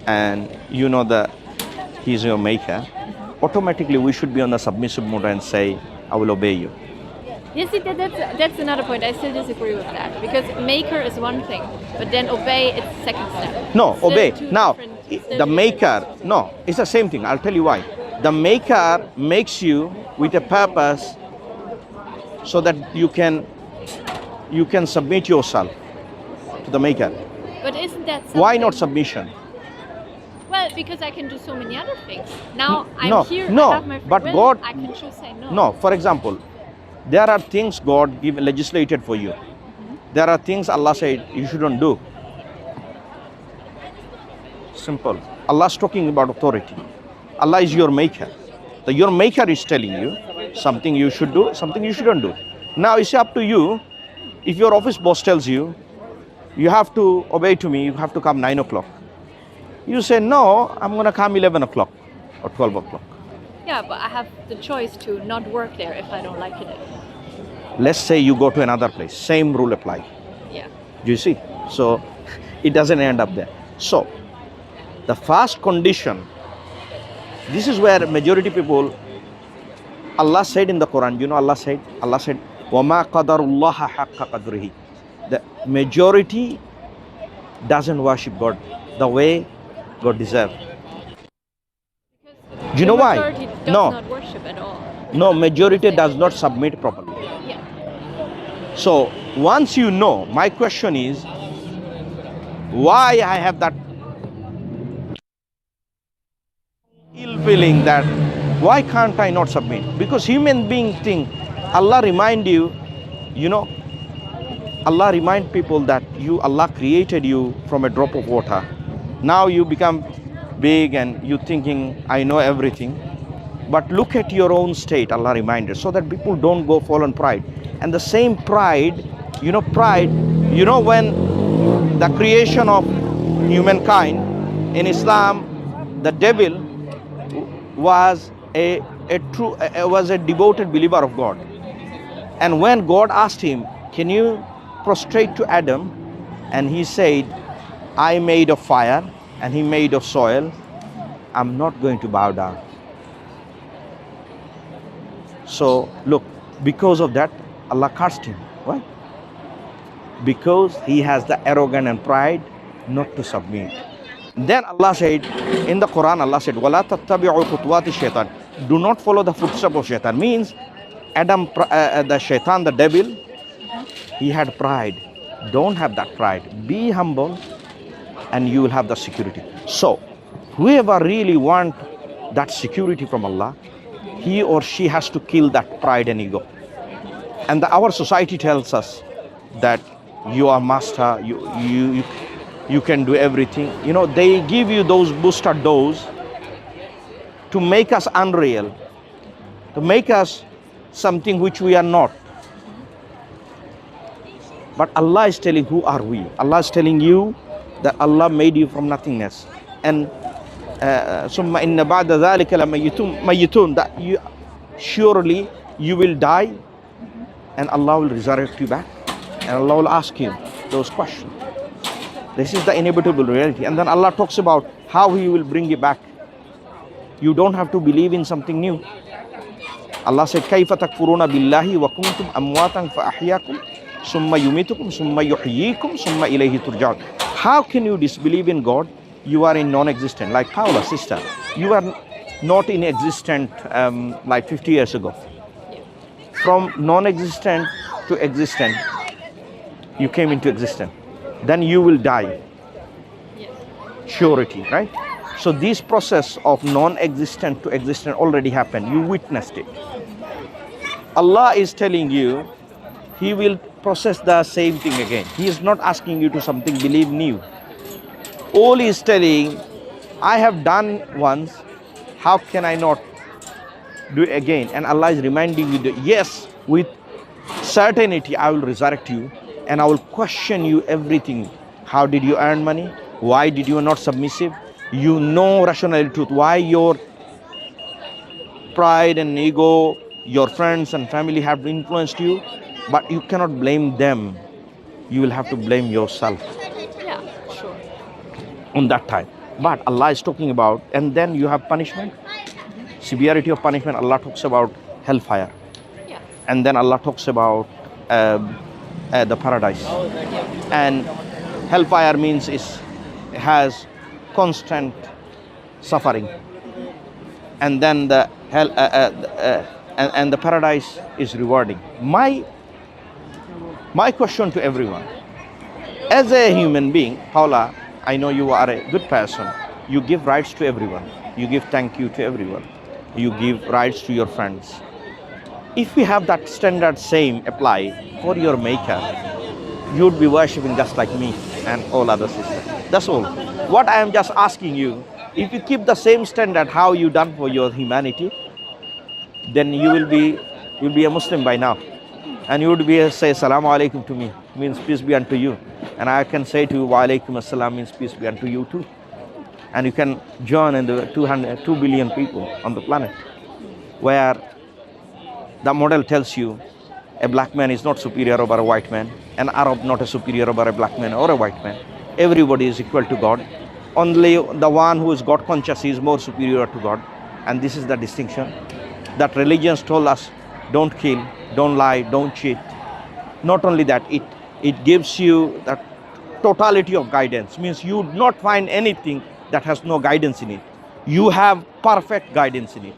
and you know that He's your maker, automatically we should be on the submissive mode and say, I will obey you. Yes, that's another point. I still disagree with that, because maker is one thing, but then obey it's second step. No, Still obey. two Now, different- still the two maker, different- no, it's the same thing. I'll tell you why. The maker makes you with a purpose so that you can submit yourself to the maker. But isn't that Why not something- submission? Well, because I can do so many other things. Now I'm No, here, no, I have my free but will, God- I can choose say no. No, for example, there are things God legislated for you. There are things Allah said you shouldn't do. Simple. Allah's talking about authority. Allah is your maker. Your maker is telling you something you should do, something you shouldn't do. Now it's up to you. If your office boss tells you, you have to obey to me, you have to come 9 o'clock. You say, no, I'm going to come 11 o'clock or 12 o'clock. Yeah, but I have the choice to not work there if I don't like it. Let's say you go to another place, same rule apply. Yeah. Do you see? So it doesn't end up there. So the first condition, this is where majority people, Allah said in the Quran, you know, Allah said, وَمَا قَدَرُ اللَّهَ حَقَّ قَدْرِهِ. The majority doesn't worship God the way God deserves. Do you know why? Majority does No. not worship at all. No, majority does not submit properly. Yeah. So once you know, my question is, why I have that ill feeling that why can't I not submit? Because human being think, Allah remind you, you know, Allah remind people that Allah created you from a drop of water. Now you become big and you thinking, I know everything. But look at your own state, Allah reminded, so that people don't go fall on pride. And the same pride, when the creation of humankind in Islam, the devil was a devoted believer of God. And when God asked him, can you prostrate to Adam? And he said, I made of fire and he made of soil. I'm not going to bow down. So look, because of that, Allah cursed him. Why? Because he has the arrogance and pride not to submit. Then Allah said, in the Quran, Allah said, وَلَا تَتَّبِعُوا خُطُوَاتِ الشَّيْطَانِ. Do not follow the footsteps of shaitan. Means Adam, the shaitan, the devil, he had pride. Don't have that pride. Be humble and you will have the security. So whoever really want that security from Allah, he or she has to kill that pride and ego. And our society tells us that you are master, you can do everything. You know, they give you those booster dose to make us unreal, to make us something which we are not. But Allah is telling, who are we? Allah is telling you that Allah made you from nothingness. And summa inna ba'da dhalika mayitun, that you surely you will die and Allah will resurrect you back and Allah will ask you those questions. This is the inevitable reality. And then Allah talks about how He will bring you back. You don't have to believe in something new. Allah said, كَيْفَ تَكْفُرُونَ بِاللَّهِ وَكُنْتُمْ أَمْوَاتًا فَأَحْيَاكُمْ ثُمَّ يُمِيتُكُمْ ثُمَّ يُحْيِيكُمْ ثُمَّ إِلَيْهِ تُرْجَعُونَ. How can you disbelieve in God? You are in non-existent. Like Paula, sister, you are not in existent like 50 years ago. From non-existent to existent, you came into existence. Then you will die. Surety, right? So this process of non-existent to existent already happened. You witnessed it. Allah is telling you He will process the same thing again. He is not asking you to something believe new. All He is telling, I have done once, how can I not do it again? And Allah is reminding you that yes, with certainty I will resurrect you and I will question you everything. How did you earn money? Why did you not submissive? You know rational truth. Why your pride and ego, your friends and family have influenced you, but you cannot blame them. You will have to blame yourself. Yeah, sure. On that time. But Allah is talking about, and then you have punishment, severity of punishment. Allah talks about hellfire. Yeah. And then Allah talks about the paradise. And hellfire means has constant suffering. And then the hell and the paradise is rewarding. My question to everyone, as a human being, Paula, I know you are a good person. You give rights to everyone. You give thank you to everyone. You give rights to your friends. If we have that standard same apply for your maker, you'd be worshipping just like me and all other sisters. That's all. What I am just asking you, if you keep the same standard how you done for your humanity, then you will be a Muslim by now. And you would be say Assalamu alaikum to me, means peace be unto you. And I can say to you Wa alaikum assalam, means peace be unto you too. And you can join in the 2 billion people on the planet, where the model tells you a black man is not superior over a white man, an Arab not a superior over a black man or a white man. Everybody is equal to God. Only the one who is God conscious is more superior to God. And this is the distinction that religions told us: don't kill, don't lie, don't cheat. Not only that, it gives you that totality of guidance. Means you would not find anything that has no guidance in it. You have perfect guidance in it.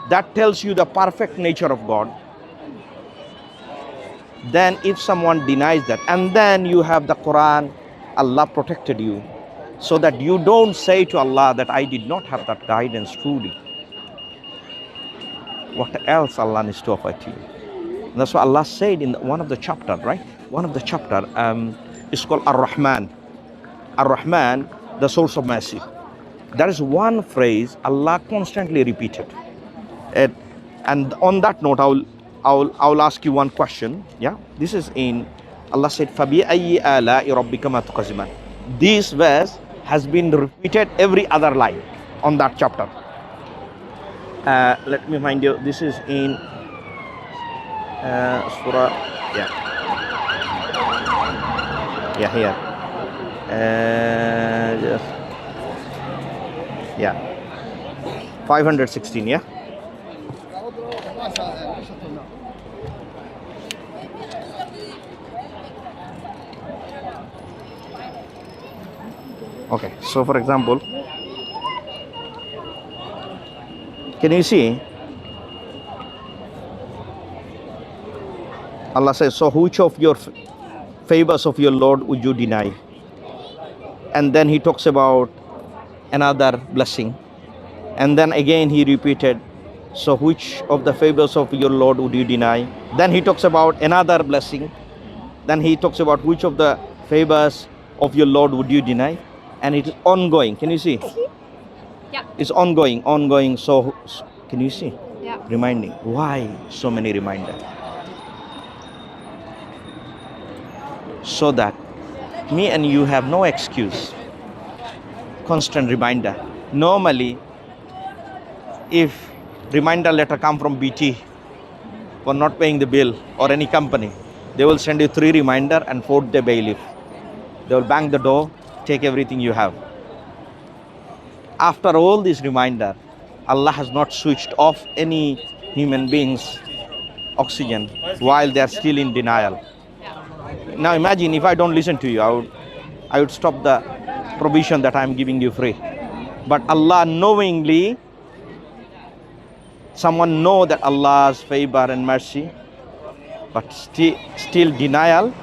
That tells you the perfect nature of God. Then if someone denies that, and then you have the Quran, Allah protected you, so that you don't say to Allah that I did not have that guidance truly. What else Allah needs to offer to you? And that's what Allah said in one of the chapter, right? One of the chapter is called Ar-Rahman. Ar-Rahman, the source of mercy. There is one phrase Allah constantly repeated. And on that note, I'll ask you one question. Yeah, this is in Allah said, "Fabi ayyi ala'i rabbika ma tukaziman." This verse has been repeated every other line on that chapter. Let me find you. This is in Surah. Yeah, here. Just 516. Yeah. Okay. So, for example, can you see? Allah says, so which of your favors of your Lord would you deny? And then He talks about another blessing. And then again He repeated, So which of the favors of your Lord would you deny? Then he talks about another blessing. Then he talks about which of the favors of your Lord would you deny? And it is ongoing. Can you see? Yeah. It's ongoing. So can you see? Yeah. Reminding. Why so many reminders? So that me and you have no excuse. Constant reminder. Normally, if reminder letter come from BT for not paying the bill or any company, they will send you 3 reminder and 4th day bailiff. They will bang the door, take everything you have. After all this reminder, Allah has not switched off any human beings oxygen while they are still in denial. Now imagine if I don't listen to you, I would stop the provision that I am giving you free. But Allah knowingly, someone know that Allah's favor and mercy, but still denial,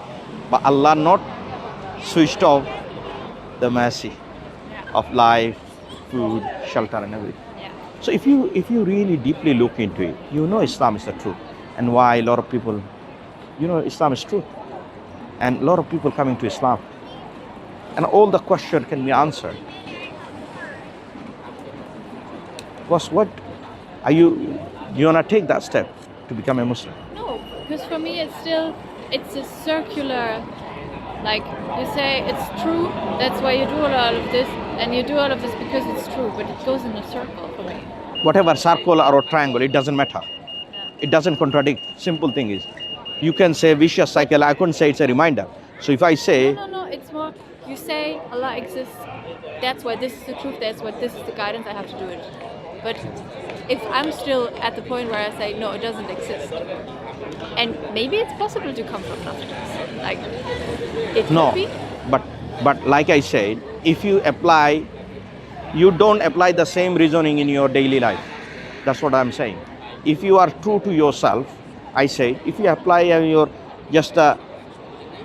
but Allah not switched off the mercy of life, food, shelter and everything. So if you really deeply look into it, you know Islam is the truth. And why a lot of people, Islam is truth. And a lot of people coming to Islam. And all the question can be answered. What are you wanna take that step to become a Muslim? No, because for me it's a circular, like you say it's true, that's why you do all of this, and you do all of this because it's true, but it goes in a circle for me. Whatever circle or triangle, it doesn't matter. It doesn't contradict. Simple thing is, you can say vicious cycle, I couldn't say it's a reminder. So if I say... No, it's more, you say Allah exists, that's why this is the truth, that's why this is the guidance, I have to do it. But if I'm still at the point where I say, no, it doesn't exist, and maybe it's possible to come from nothingness, like, it could be. But like I said, if you don't apply the same reasoning in your daily life. That's what I'm saying. If you are true to yourself, I say, if you apply your just the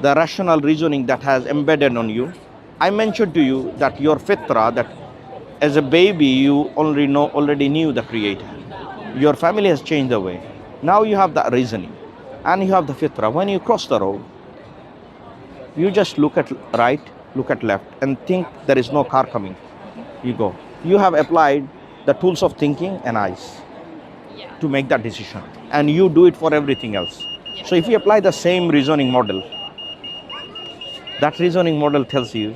rational reasoning that has embedded on you, I mentioned to you that your fitra, that as a baby you already knew the Creator. Your family has changed the way. Now you have that reasoning, and you have the fitra. When you cross the road, you just look at right, look at left, and think there is no car coming. You go. You have applied the tools of thinking and eyes to make that decision, and you do it for everything else. So if you apply the same reasoning model, that reasoning model tells you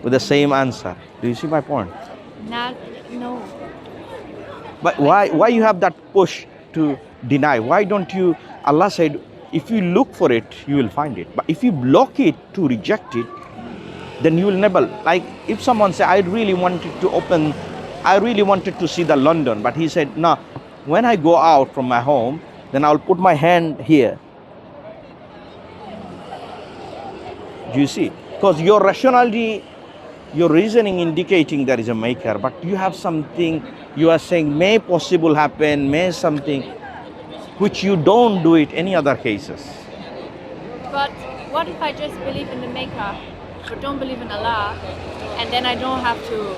with the same answer. Do you see my point? No. But why you have that push to deny? Why don't you? Allah said, if you look for it, you will find it. But if you block it to reject it, then you will never. Like if someone say, I really wanted to see the London, but he said, no, when I go out from my home, then I'll put my hand here. Do you see? Because your rationality, your reasoning indicating there is a maker, but you have something, you are saying may possible happen, may something, which you don't do it any other cases. But what if I just believe in the maker, but don't believe in Allah, and then I don't have to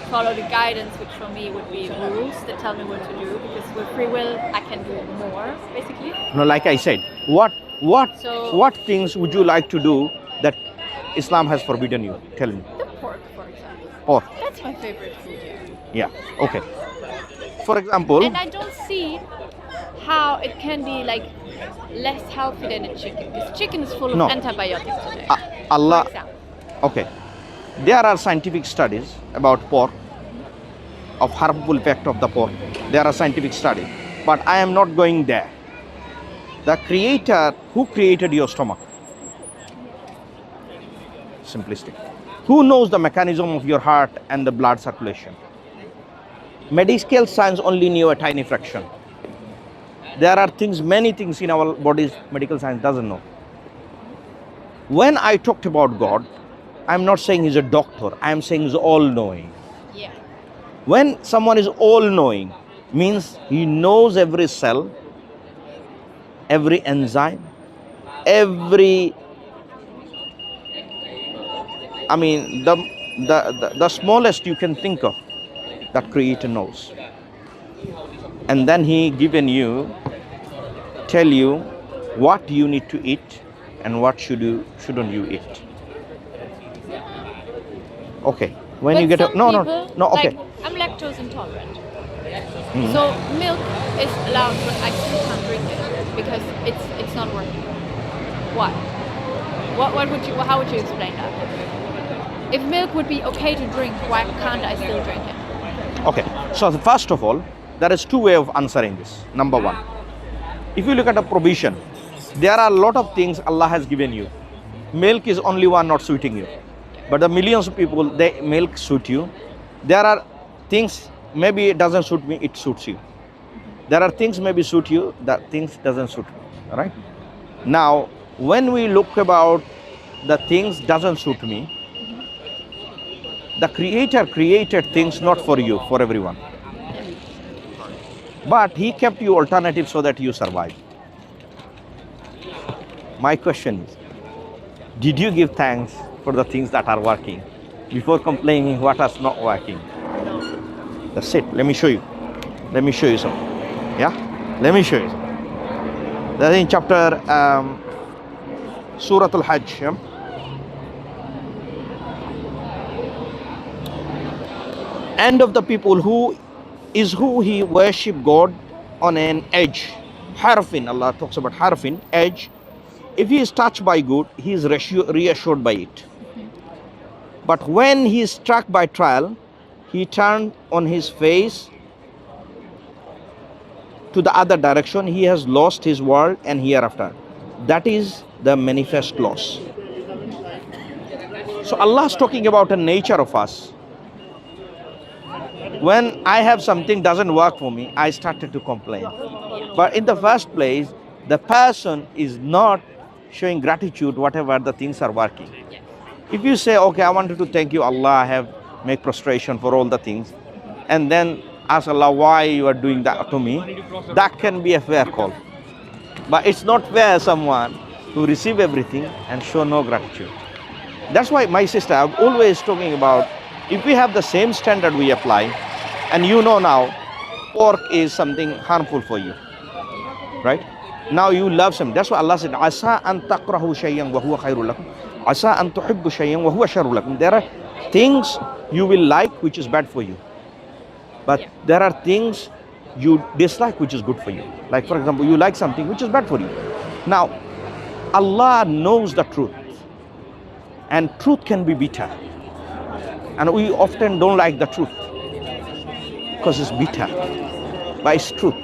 follow the guidance, which for me would be rules that tell me what to do, because with free will I can do more, basically. No, like I said, what things would you like to do that Islam has forbidden you? Tell me. The pork, for example. Pork. That's my favorite food here. Yeah. Okay. For example. And I don't see how it can be like less healthy than a chicken, because chicken is full of antibiotics today. Allah. For example. Okay. There are scientific studies about pork, of harmful effect of the pork. There are scientific studies, but I am not going there. The Creator, who created your stomach? Simplistic. Who knows the mechanism of your heart and the blood circulation? Medical science only knew a tiny fraction. There are many things in our bodies medical science doesn't know. When I talked about God, I'm not saying he's a doctor, I'm saying he's all-knowing. Yeah. When someone is all-knowing, means he knows every cell, every enzyme, the smallest you can think of, that Creator knows. and then he tell you what you need to eat and what shouldn't you eat. Okay. When But you get some no, people, okay. Like, I'm lactose intolerant. So milk is allowed, but I still can't drink it because it's not working. Why? How would you explain that? If milk would be okay to drink, why can't I still drink it? Okay, so first of all, there is two ways of answering this. Number one, if you look at a provision, there are a lot of things Allah has given you. Milk is only one not suiting you, but the millions of people, milk suit you. There are things maybe it doesn't suit me, it suits you. There are things maybe suit you, that things doesn't suit me. All right. Now, when we look about the things doesn't suit me, the Creator created things not for you, for everyone. But He kept you alternative so that you survive. My question is, did you give thanks for the things that are working before complaining what is not working? That's it. Let me show you. Let me show you some. Yeah? Let me show you some. That's in chapter Surah Al-Hajj. Yeah? End of the people who he worship God on an edge. Harfin, Allah talks about harfin, edge. If he is touched by good, he is reassured by it. But when he is struck by trial, he turned on his face to the other direction. He has lost his world and hereafter. That is the manifest loss. So Allah is talking about the nature of us. When I have something doesn't work for me, I started to complain. But in the first place, the person is not showing gratitude whatever the things are working. If you say, okay, I wanted to thank you, Allah, I have made prostration for all the things, and then ask Allah why you are doing that to me, that can be a fair call. But it's not fair someone who receive everything and show no gratitude. That's why, my sister, I'm always talking about, if we have the same standard we apply, and you know now, pork is something harmful for you, right? Now you love something. That's why Allah said, Asa an takrahu shayyan wa huwa khairul lakum. Asa an tuhibbu shayyan wa huwa sharrul lakum. There are things you will like which is bad for you. But there are things you dislike which is good for you. Like, for example, you like something which is bad for you. Now, Allah knows the truth. And truth can be bitter. And we often don't like the truth because it's bitter, but it's truth.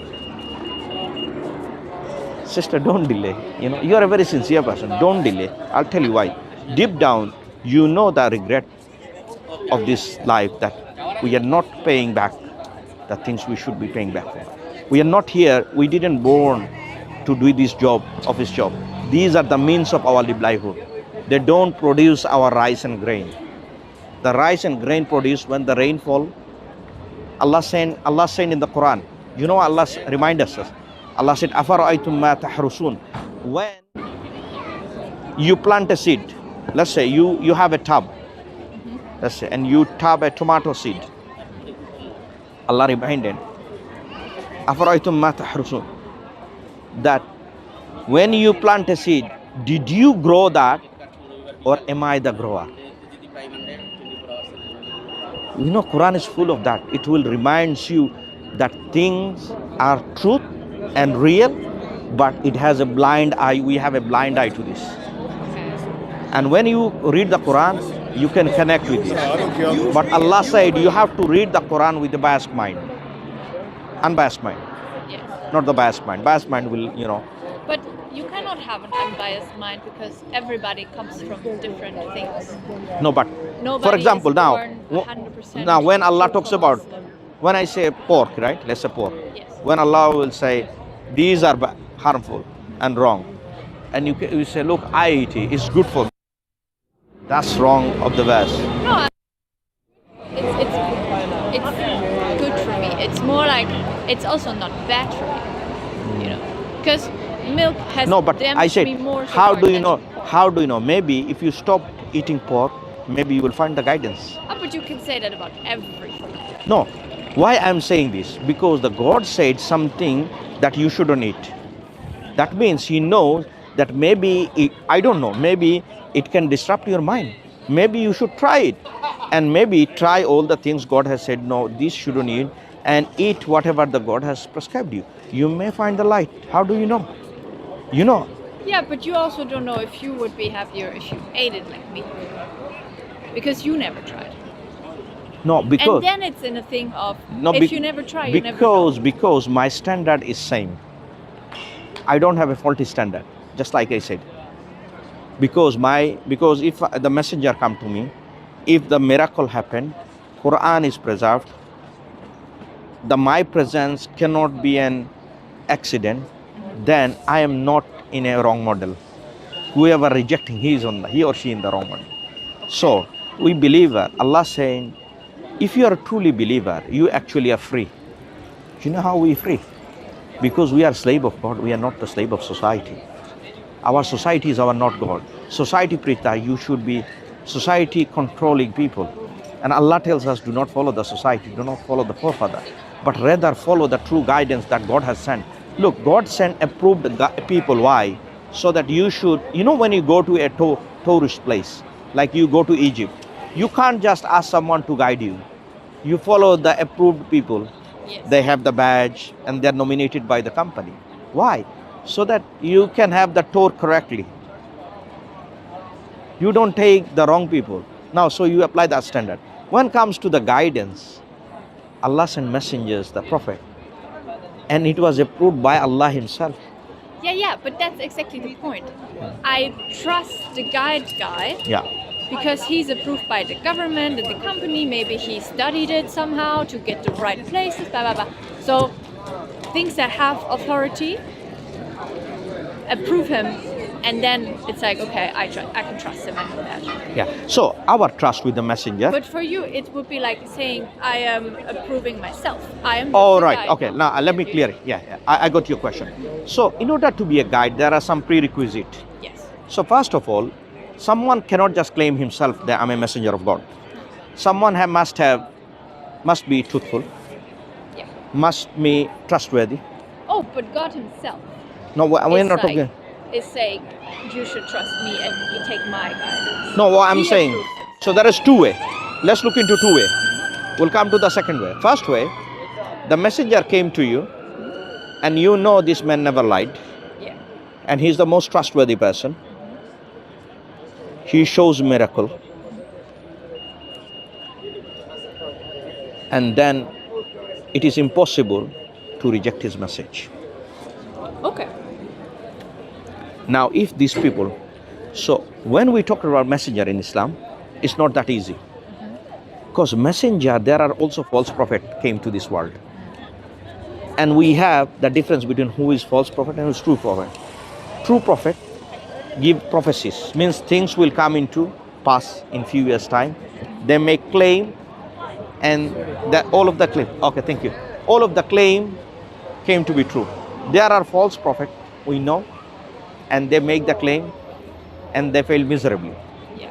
Sister, don't delay. You know, you are a very sincere person. Don't delay. I'll tell you why. Deep down, you know the regret of this life, that we are not paying back the things we should be paying back for. We are not here. We didn't born to do this job, office job. These are the means of our livelihood. They don't produce our rice and grain. The rice and grain produced when the rain fall. Allah said in the Quran, you know, Allah reminds us. Allah said, "Afara'aytum ma tahrusun." When you plant a seed, let's say you have a tub, let's say, and you tub a tomato seed. Allah reminded, "Afara'aytum ma tahrusun." That when you plant a seed, did you grow that, or am I the grower? You know, Quran is full of that. It will remind you that things are truth and real, but it has a blind eye. We have a blind eye to this. And when you read the Quran, you can connect with this. But Allah said you have to read the Quran with a biased mind. Unbiased mind. Yes. Not the biased mind. Biased mind will, you know. But you cannot have an unbiased mind because everybody comes from different things. No, but Nobody for example, is now, born 100% now when Allah talks about, Muslim. when I say pork, right? Let's say pork. Yes. When Allah will say, these are harmful and wrong, and you say, look, I eat it, it's good for me. That's wrong of the verse. No, it's good for me. It's more like it's also not bad for me, you know, because milk has No, but I damaged said, me more. so how far do you than know? pork. How do you know? Maybe if you stop eating pork, maybe you will find the guidance. Oh, but you can say that about everything. No, Why I'm saying this? Because the God said something that you shouldn't eat. That means He knows that maybe, I don't know, maybe it can disrupt your mind. Maybe you should try it. And maybe try all the things God has said, no, this shouldn't eat, and eat whatever the God has prescribed you. You may find the light. How do you know? You know. Yeah, but you also don't know if you would be happier if you ate it like me. Because you never tried. No, because And then it's in a thing of, no, if you never try, you never know. because my standard is same. I don't have a faulty standard, just like I said. Because if the messenger come to me, if the miracle happened, Quran is preserved, my presence cannot be an accident, then I am not in a wrong model. Whoever rejecting, he or she in the wrong model. So we believer, Allah saying, if you are a truly believer, you actually are free. You know how we free? Because we are slave of God, we are not the slave of society. Our society is our not God. Society prita, you should be society controlling people. And Allah tells us, do not follow the society, do not follow the forefather, but rather follow the true guidance that God has sent. Look, God sent approved people. Why? So that you should, when you go to a tourist place, like you go to Egypt, you can't just ask someone to guide you. You follow the approved people. Yes. They have the badge and they're nominated by the company. Why? So that you can have the tour correctly. You don't take the wrong people. Now, so you apply that standard. When it comes to the guidance, Allah sent messengers, the Prophet, and it was approved by Allah Himself. Yeah, but that's exactly the point. I trust the guide guy. Yeah. Because he's approved by the government and the company, maybe he studied it somehow to get the right places, blah, blah, blah. So things that have authority, approve him, and then it's like, okay, I can trust him and that. Yeah. So our trust with the messenger. But for you, it would be like saying, I am approving myself. I am. Oh, right. Okay. Now let me clear it. Yeah. I got your question. So in order to be a guide, there are some prerequisites. Yes. So first of all, someone cannot just claim himself that I'm a messenger of God. Someone must be truthful, Yeah. must be trustworthy. Oh, but God Himself. No, we're not talking. Is saying you should trust me and you take my guidance. No, what I'm He saying. approves it. So there is two way. Let's look into two way. We'll come to the second way. First way, the messenger came to you, and you know this man never lied, Yeah. and he's the most trustworthy person. He shows miracle, and then it is impossible to reject his message. Okay. Now, if these people, so when we talk about messenger in Islam, it's not that easy. Because messenger, there are also false prophet came to this world. And we have the difference between who is false prophet and who is true prophet. True prophet give prophecies, means things will come into pass in few years' time. They make claim, and that all of the claim, okay, thank you. All of the claim came to be true. There are false prophet, we know, and they make the claim and they fail miserably. Yeah.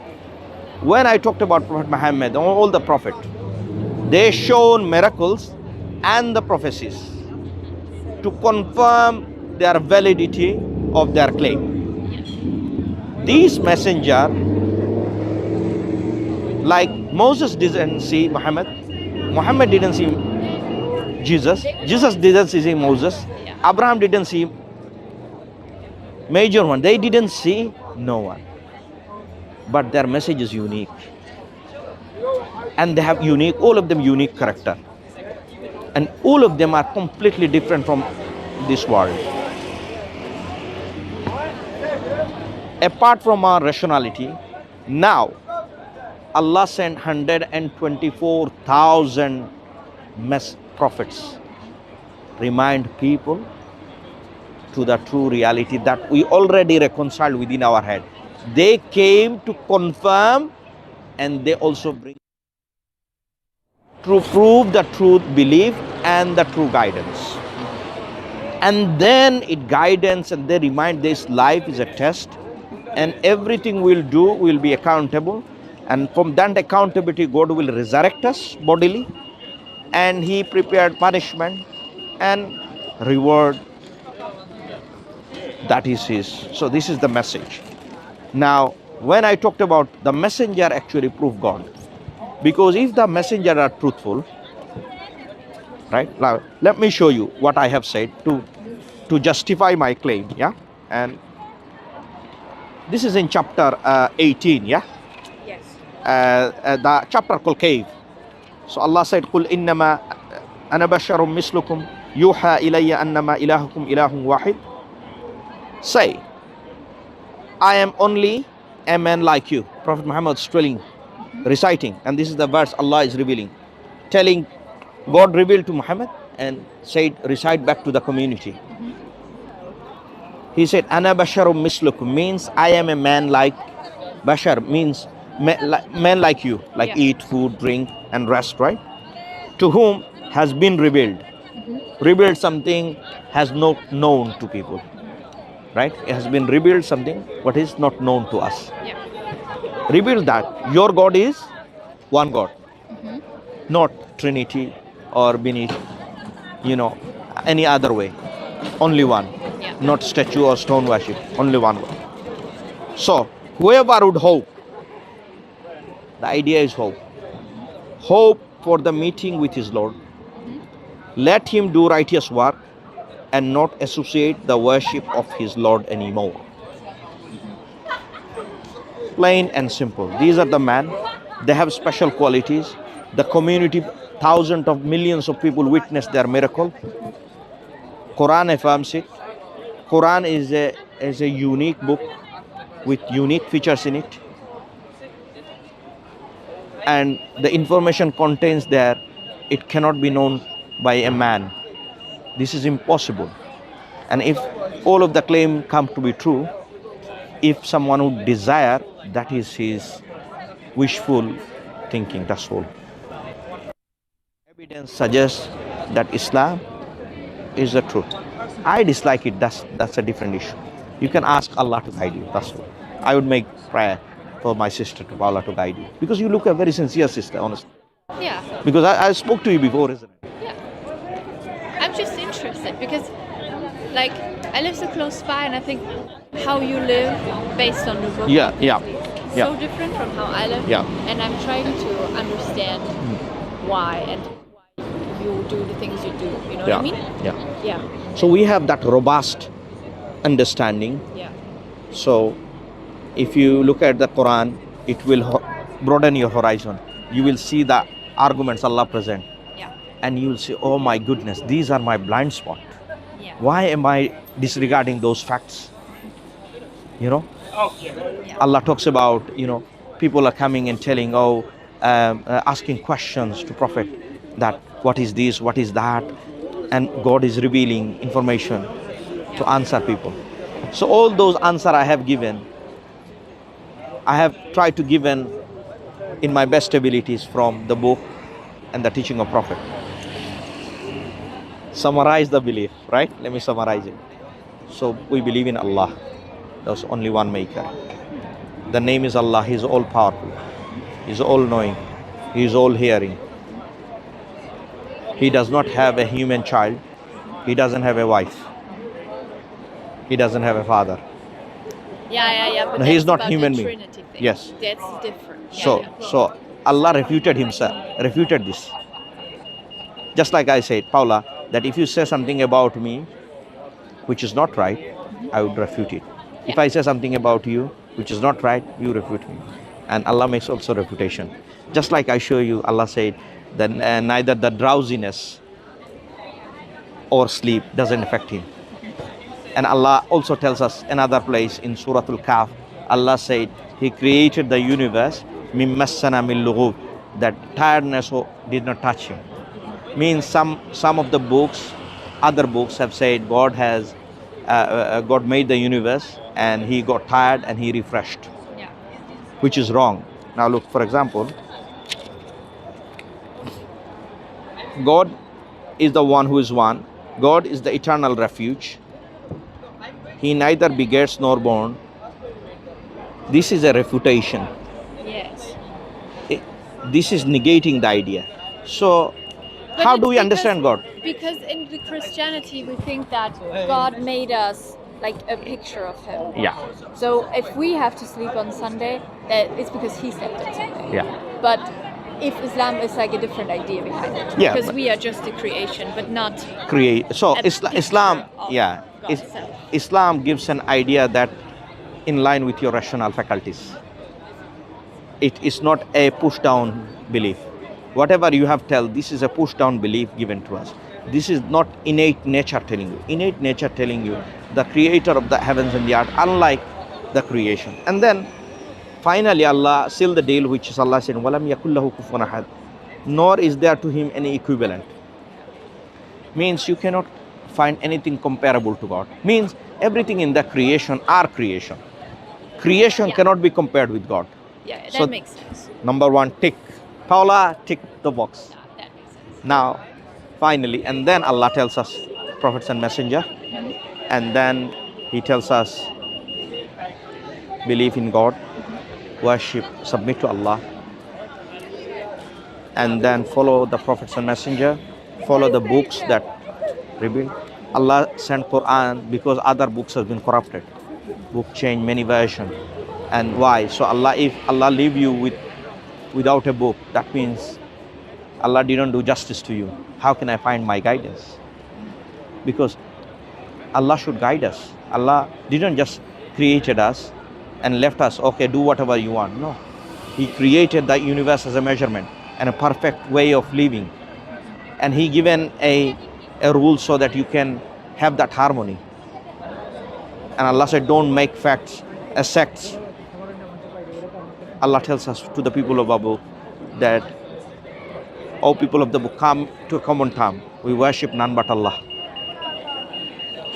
When I talked about Prophet Muhammad, all the prophet, they shown miracles and the prophecies to confirm their validity of their claim. These messenger, like Moses didn't see Muhammad, Muhammad didn't see Jesus, Jesus didn't see Moses, Abraham didn't see major one, they didn't see no one. But their message is unique. And they have all of them unique character. And all of them are completely different from this world. Apart from our rationality, now Allah sent 124,000 prophets. Remind people to the true reality that we already reconciled within our head. They came to confirm, and they also bring to prove the truth belief and the true guidance. And then it guidance, and they remind this life is a test, and everything we'll do will be accountable, and from that accountability God will resurrect us bodily, and he prepared punishment and reward. That is his. So this is the message. Now, when I talked about the messenger actually proved God, because if the messenger are truthful, right? Now, let me show you what I have said to justify my claim. Yeah, and this is in chapter 18. Yeah, Yes. the chapter called Cave. So Allah said, "Qul innama ana basharum mislukum yuha ilayya annama ilahukum ilahun wahid." Say, I am only a man like you. Prophet Muhammad is reciting, and this is the verse Allah is revealing, telling God revealed to Muhammad and said, recite back to the community. He said, Ana basharum mislukum means I am a man like, bashar means man like you, like eat, food, drink, and rest, right? To whom has been revealed. Revealed something has not known to people, right? It has been revealed something what is not known to us. Yeah. Revealed that your God is one God, not Trinity or beneath, any other way. Only one, not statue or stone worship, only one God. So, whoever would hope, the idea is hope. Hope for the meeting with his Lord. Let him do righteous work and not associate the worship of his Lord anymore. Plain and simple. These are the men. They have special qualities. The community, thousands of millions of people witness their miracle. Quran affirms it. Quran is a unique book with unique features in it. And the information contains there, it cannot be known by a man. This is impossible. And if all of the claim come to be true, if someone would desire, that is his wishful thinking, that's all. Evidence suggests that Islam is the truth. I dislike it, that's a different issue. You can ask Allah to guide you, that's all. I would make prayer for my sister to Allah to guide you. Because you look a very sincere sister, honestly. Yeah. Because I spoke to you before, isn't it? Yeah. I'm just interested because, like, I live so close by, and I think how you live based on the book. Yeah. So different from how I live. Yeah. And I'm trying to understand why and why you do the things you do. You know what I mean? Yeah. Yeah. So we have that robust understanding. Yeah. So if you look at the Quran, it will broaden your horizon. You will see the arguments Allah present. Yeah. And you will say, oh my goodness, these are my blind spot. Yeah. Why am I disregarding those facts? Yeah. Allah talks about, people are coming and telling, asking questions to Prophet that what is this, what is that? And God is revealing information to answer people. So all those answers I have given, I have tried to give in my best abilities from the book and the teaching of Prophet. Summarize the belief, right? Let me summarize it. So we believe in Allah. There's only one maker. The name is Allah. He is all powerful. He is all knowing. He is all hearing. He does not have a human child. He doesn't have a wife. He doesn't have a father. Yeah. But No, he is that's not about human the being. Trinity thing. Yes. That's different. So Allah refuted this. Just like I said, Paula, that if you say something about me which is not right, I would refute it. If I say something about you which is not right, you refute me. And Allah makes also refutation. Just like I show you, Allah said that neither the drowsiness or sleep doesn't affect him. And Allah also tells us another place in Surah Al-Kahf, Allah said He created the universe min massana min lughub, that tiredness did not touch him. Means some of the books, other books have said God made the universe and He got tired and He refreshed, which is wrong. Now look, for example, God is the one who is one. God is the eternal refuge. He neither begets nor born. This is a refutation. Yes. This is negating the idea. So But How it's do we because- understand God? Because in the Christianity we think that God made us like a picture of Him. Yeah, So if we have to sleep on Sunday, that it's because He slept on Sunday. yeah. But if Islam is like a different idea behind it, Yeah, because but- we are just a creation, but not. Create. So A Islam, picture of yeah, God itself. Islam gives an idea that in line with your rational faculties. It is not a push-down belief. Whatever you have tell, this is a push-down belief given to us. This is not innate nature telling you. Innate nature telling you the creator of the heavens and the earth, unlike the creation. And then finally Allah sealed the deal, which is Allah said, "Walam yakul lahu kufuwan ahad." Nor is there to him any equivalent. Means you cannot find anything comparable to God. Means everything in the creation are creation. Creation Yeah. cannot be compared with God. Yeah, that So- makes sense. Number one, tick. Paula, tick the box. Yeah, that makes sense. Now, finally, and then Allah tells us, prophets and messenger, and then He tells us, believe in God, worship, submit to Allah, and then follow the prophets and messenger, follow the books that reveal. Allah sent Quran because other books have been corrupted. Book change many versions. And why? So Allah, if Allah leave you without a book, that means Allah didn't do justice to you. How can I find my guidance? Because Allah should guide us. Allah didn't just created us and left us, okay, do whatever you want. No. He created the universe as a measurement and a perfect way of living. And He given a rule so that you can have that harmony. And Allah said, don't make facts as sects. Allah tells us to the people of our book that, O people of the book, come to a common term. We worship none but Allah.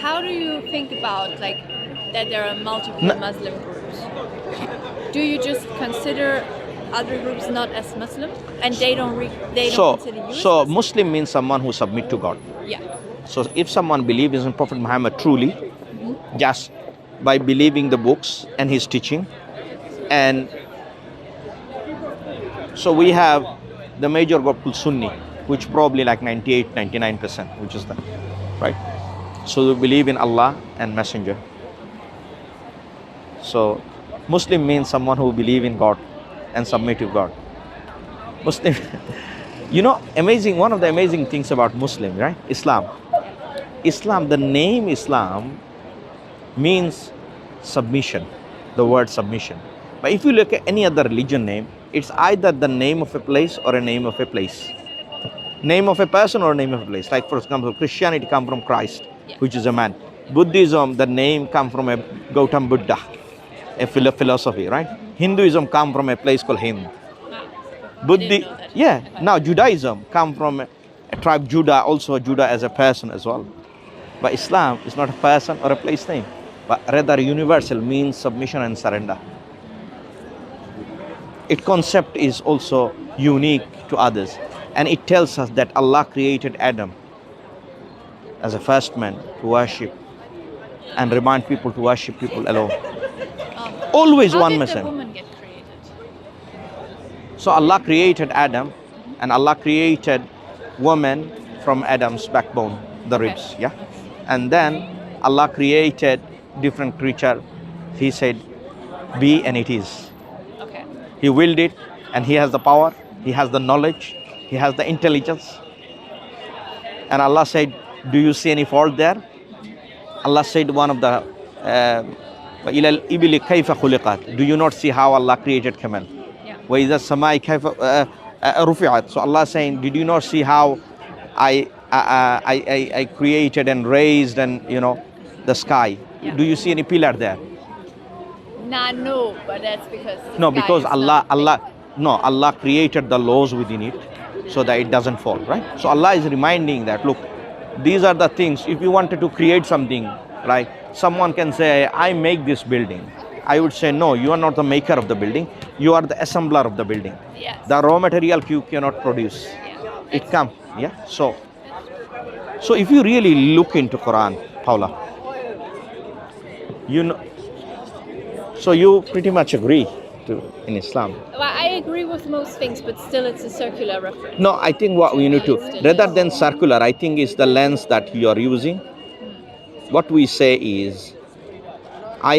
How do you think about like that there are multiple No. Muslim groups? Do you just consider other groups not as Muslim, and they don't consider you? So as Muslim? Muslim means someone who submit to God. Yeah. So if someone believes in Prophet Muhammad truly, just by believing the books and his teaching, and so we have the major group called Sunni, which probably like 98, 99%, which is that, right? So we believe in Allah and Messenger. So Muslim means someone who believe in God and submit to God. Muslim, you know, amazing. One of the amazing things about Muslim, right? Islam. The name Islam means submission. The word submission. But if you look at any other religion name, it's either the name of a place or a name of a place. Name of a person or name of a place. Like for example, Christianity come from Christ, which is a man. Buddhism, the name come from a Gautam Buddha, a philosophy, right? Hinduism come from a place called Hind. Now Judaism come from a tribe Judah, also Judah as a person as well. But Islam is not a person or a place name, but rather universal, means submission and surrender. Its concept is also unique to others, and it tells us that Allah created Adam as a first man to worship and remind people to worship people alone. Always How one did mission. the woman get created? So Allah created Adam, and Allah created woman from Adam's backbone, the ribs, yeah? And then Allah created different creature. He said, be, and it is. Okay. He willed it, and He has the power, He has the knowledge, He has the intelligence. And Allah said, do you see any fault there? Allah said one of the إِلَى الْإِبِلِ كَيْفَ خُلِقَتْ. Do you not see how Allah created camel? Yeah. وَإِذَا السَّمَاءِ كَيْفَ رُفِعَتْ. So Allah saying, did you not see how I created and raised and the sky? Yeah. Do you see any pillar there? Nah, no, but that's because No, the sky because is not big. Allah created the laws within it so that it doesn't fall, right? So Allah is reminding that, look, these are the things. If you wanted to create something, right? Someone can say, I make this building. I would say, no, you are not the maker of the building. You are the assembler of the building. Yes. The raw material you cannot produce. Yeah. It comes, yeah? So if you really look into Quran, Paula, so you pretty much agree in Islam. Well, I agree with most things, but still it's a circular reference. No, I think what we need to, rather than circular, I think is the lens that you are using. What we say is, I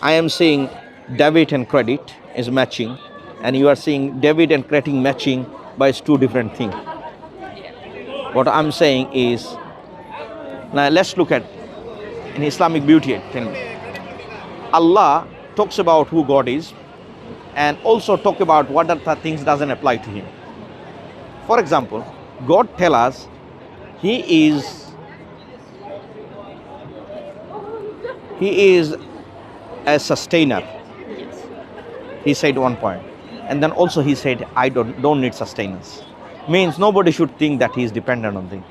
am saying debit and credit is matching, and you are saying debit and credit matching, but it's two different things. What I'm saying is, now let's look at in Islamic beauty. Allah talks about who God is, and also talk about what other things doesn't apply to him. For example, God tell us he is a sustainer. He said one point, and then also he said, I don't need sustenance. Means nobody should think that he is dependent on things.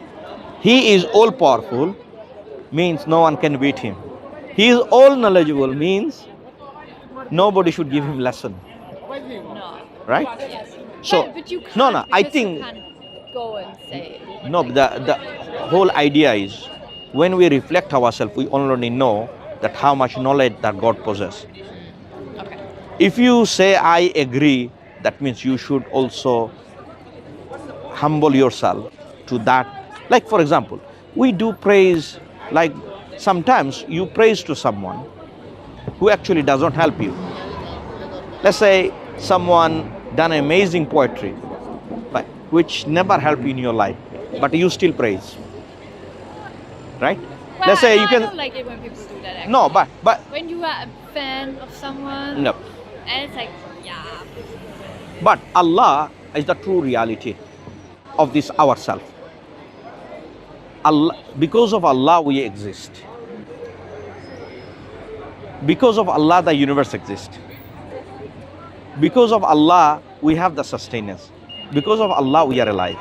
He is all powerful, means no one can beat him. He is all knowledgeable, means nobody should give him lesson. No. Right? Yes. So but you can't, no, I because you think can't go and say. no. The whole idea is, when we reflect ourselves, we already know that how much knowledge that God possesses. Okay. If you say I agree, that means you should also humble yourself to that. Like for example, we do praise, like sometimes you praise to someone who actually doesn't help you. Let's say someone done amazing poetry, but which never helped in your life, but you still praise. Right? Well, Let's say no, you can. I don't like it when people do that. Actually. No, but when you are a fan of someone, no. and it's like, yeah. But Allah is the true reality of this ourself. Allah, because of Allah we exist. Because of Allah the universe exists. Because of Allah we have the sustenance. Because of Allah we are alive.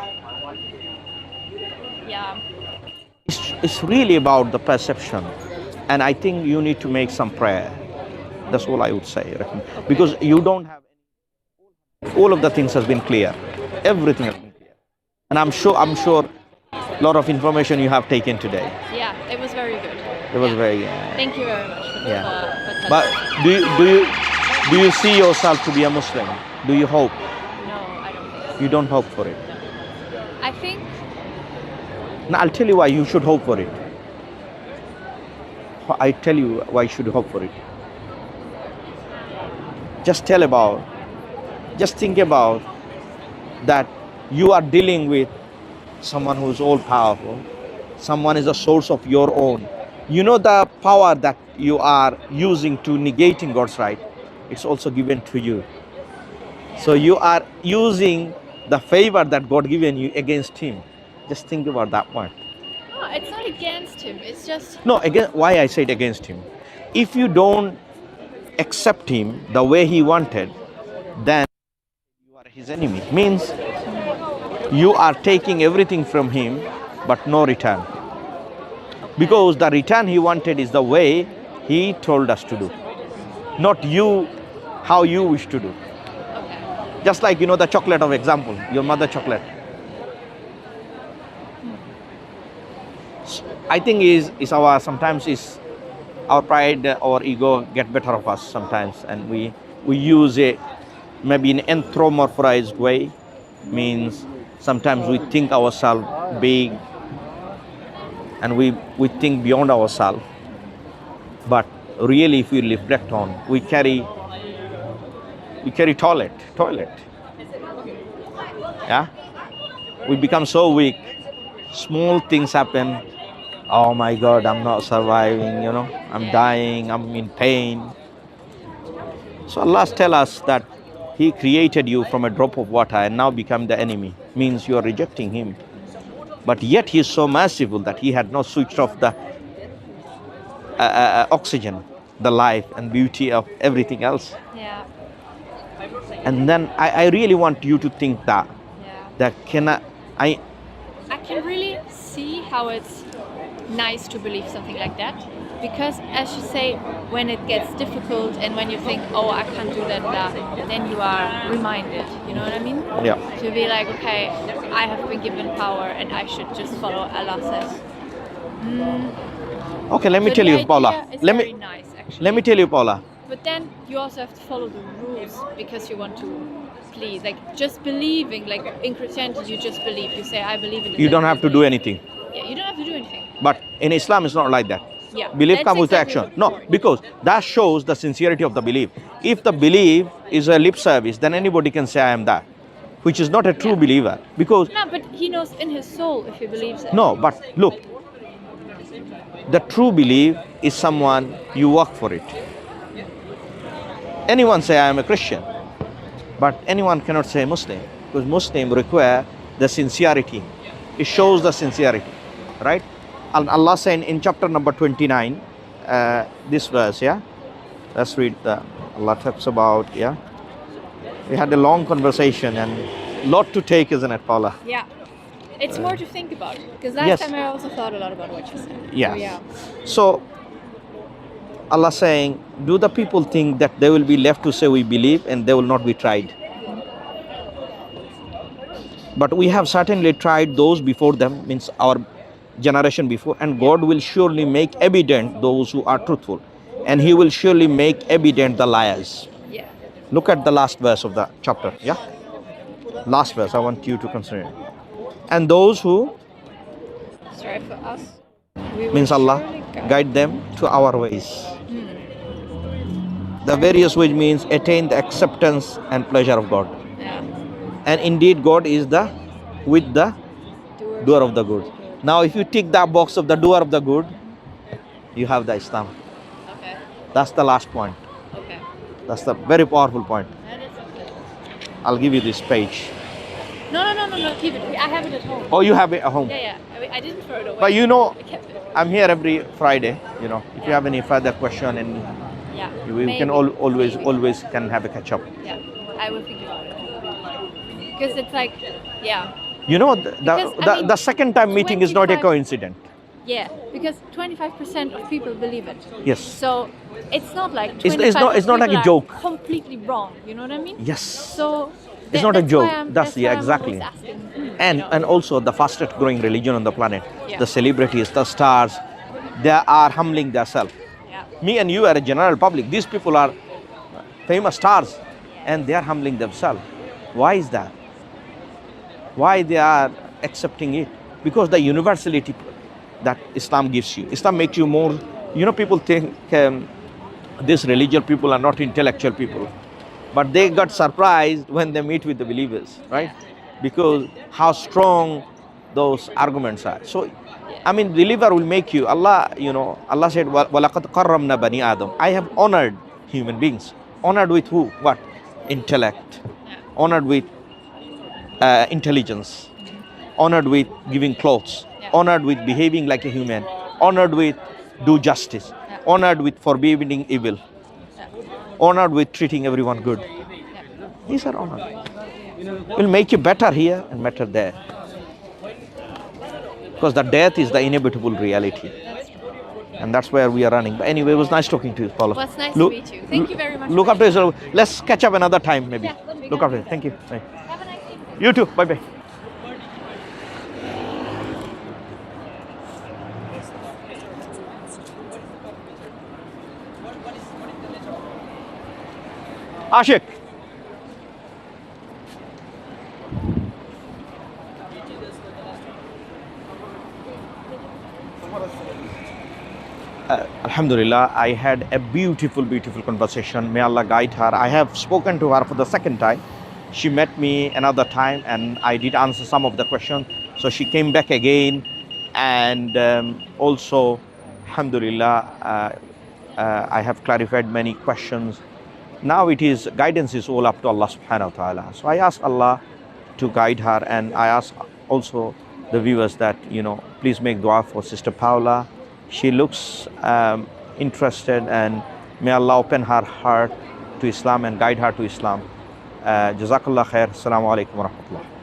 Yeah. It's really about the perception, and I think you need to make some prayer. That's all I would say. Because you don't have all of the things has been clear. Everything has been clear, and I'm sure a lot of information you have taken today. Yeah, it was very good. It was very. Thank you very much for Yeah. for But do you see yourself to be a Muslim? Do you hope? No, I don't think so. You don't hope for it. I think Now I'll tell you why you should hope for it. I tell you why you should hope for it. Just think about that you are dealing with someone who's all powerful. Someone is a source of your own. You know the power that you are using to negating God's right, it's also given to you. So you are using the favor that God given you against him. Just think about that one. no, it's not against him. It's just No, again, why I said against him. If you don't accept him the way he wanted, then you are his enemy. Means you are taking everything from him, but no return. Because the return he wanted is the way he told us to do, not you, how you wish to do. okay. Just like, the chocolate of example, your mother chocolate. I think sometimes is our pride or ego get better of us sometimes, and we use it maybe in anthropomorphized way. Means sometimes we think ourselves big, and we think beyond ourselves. But really, if we reflect on, we carry toilet. Yeah, we become so weak. Small things happen. Oh my God, I'm not surviving, I'm dying, I'm in pain. So Allah tell us that he created you from a drop of water and now become the enemy. Means you are rejecting him. But yet he is so merciful that he had not switched off the oxygen, the life and beauty of everything else. Yeah. And then I really want you to think that I can really see how it's nice to believe something like that, because as you say, when it gets difficult and when you think, oh, I can't do that, then you are reminded, you know what I mean? Yeah. To be like, okay, I have been given power and I should just follow Allah says. Okay, let me So tell the you, idea Paula. is Let very me nice, actually. let me tell you, Paula. But then you also have to follow the rules because you want to please. Like just believing, like in Christianity, you just believe. You say, I believe in it. You don't have to do anything. Yeah, you don't have to do anything. But in Islam, it's not like that. Yeah. Belief that's comes with exactly action. what- No, because that shows the sincerity of the belief. If the belief is a lip service, then anybody can say, I am that, which is not a true Yeah. believer. Because, No, but he knows in his soul if he believes it. no, but look, the true belief is someone you work for it. Anyone say, I am a Christian, but anyone cannot say Muslim, because Muslim require the sincerity. It shows the sincerity, right? And Allah saying in chapter number 29, this verse, yeah? Let's read Allah talks about, yeah? We had a long conversation and lot to take, isn't it, Paula? Yeah. It's more to think about. Because last Yes. time I also thought a lot about what you said. Yes. So, yeah. So Allah saying, do the people think that they will be left to say we believe and they will not be tried? But we have certainly tried those before them, means our generation before, and God will surely make evident those who are truthful, and He will surely make evident the liars. Yeah. Look at the last verse of the chapter, yeah? Last verse, I want you to consider it. And those who, Strive for us. We will means Allah, surely guide them to our ways. The various ways means attain the acceptance and pleasure of God. Yeah. And indeed God is the with the doer of the good. Now if you tick that box of the doer of the good, you have the Islam. Okay. That's the last point. Okay. That's the very powerful point. That is okay. I'll give you this page. No. Keep it. I have it at home. Oh, you have it at home. Yeah. I didn't throw it away. But you know, I kept it. I'm here every Friday, you know. If you have any further question, and Yeah. we Maybe. can always Maybe. can have a catch up. Yeah. I will think about it. Because it's like, yeah. You know, Because, I mean, the second time meeting is not a 25 coincidence. Yeah. Because 25% of people believe it. Yes. So it's not like It's 25 it's not like a people are joke. completely wrong. You know what I mean? Yes. So It's not a that's joke. why I'm- That's- yeah, why I'm exactly. always asking, you And know. also the fastest growing religion on the planet. Yeah. The celebrities, the stars, they are humbling themselves. Yeah. Me and you are a general public. These people are famous stars, and they are humbling themselves. Why is that? Why they are accepting it? Because the universality that Islam gives you. Islam makes you more. You know, people think these religious people are not intellectual people, but they got surprised when they meet with the believers, right? Because how strong those arguments are. So, I mean, believer will make you. Allah, you know, Allah said, "Walaqad karramna bani Adam." I have honored human beings. Honored with who? What? Intellect. Honored with intelligence. Honored with giving clothes. Yeah. Honored with behaving like a human. Honored with do justice. Yeah. Honored with forbidding evil. Yeah. Honored with treating everyone good. Yeah. These are honored. Will make you better here and better there. Because the death is the inevitable reality. That's true. And that's where we are running. But anyway, it was nice talking to you, Paula. Well, it's nice to meet you. Thank you very much Look for after yourself. Let's catch up another time, maybe. Yeah, we Look can after do you. Thank you. Bye. Have a nice evening. You too. Bye bye. Ashik. Alhamdulillah, I had a beautiful conversation. May Allah guide her. I have spoken to her for the second time. She met me another time and I did answer some of the questions. So she came back again, and also, Alhamdulillah, I have clarified many questions. Now it is, guidance is all up to Allah subhanahu wa ta'ala. So I ask Allah to guide her, and I ask also the viewers that, you know, please make dua for Sister Paula. She looks interested, and may Allah open her heart to Islam and guide her to Islam. Jazakallah khair. Assalamu alaikum wa rahmatullah.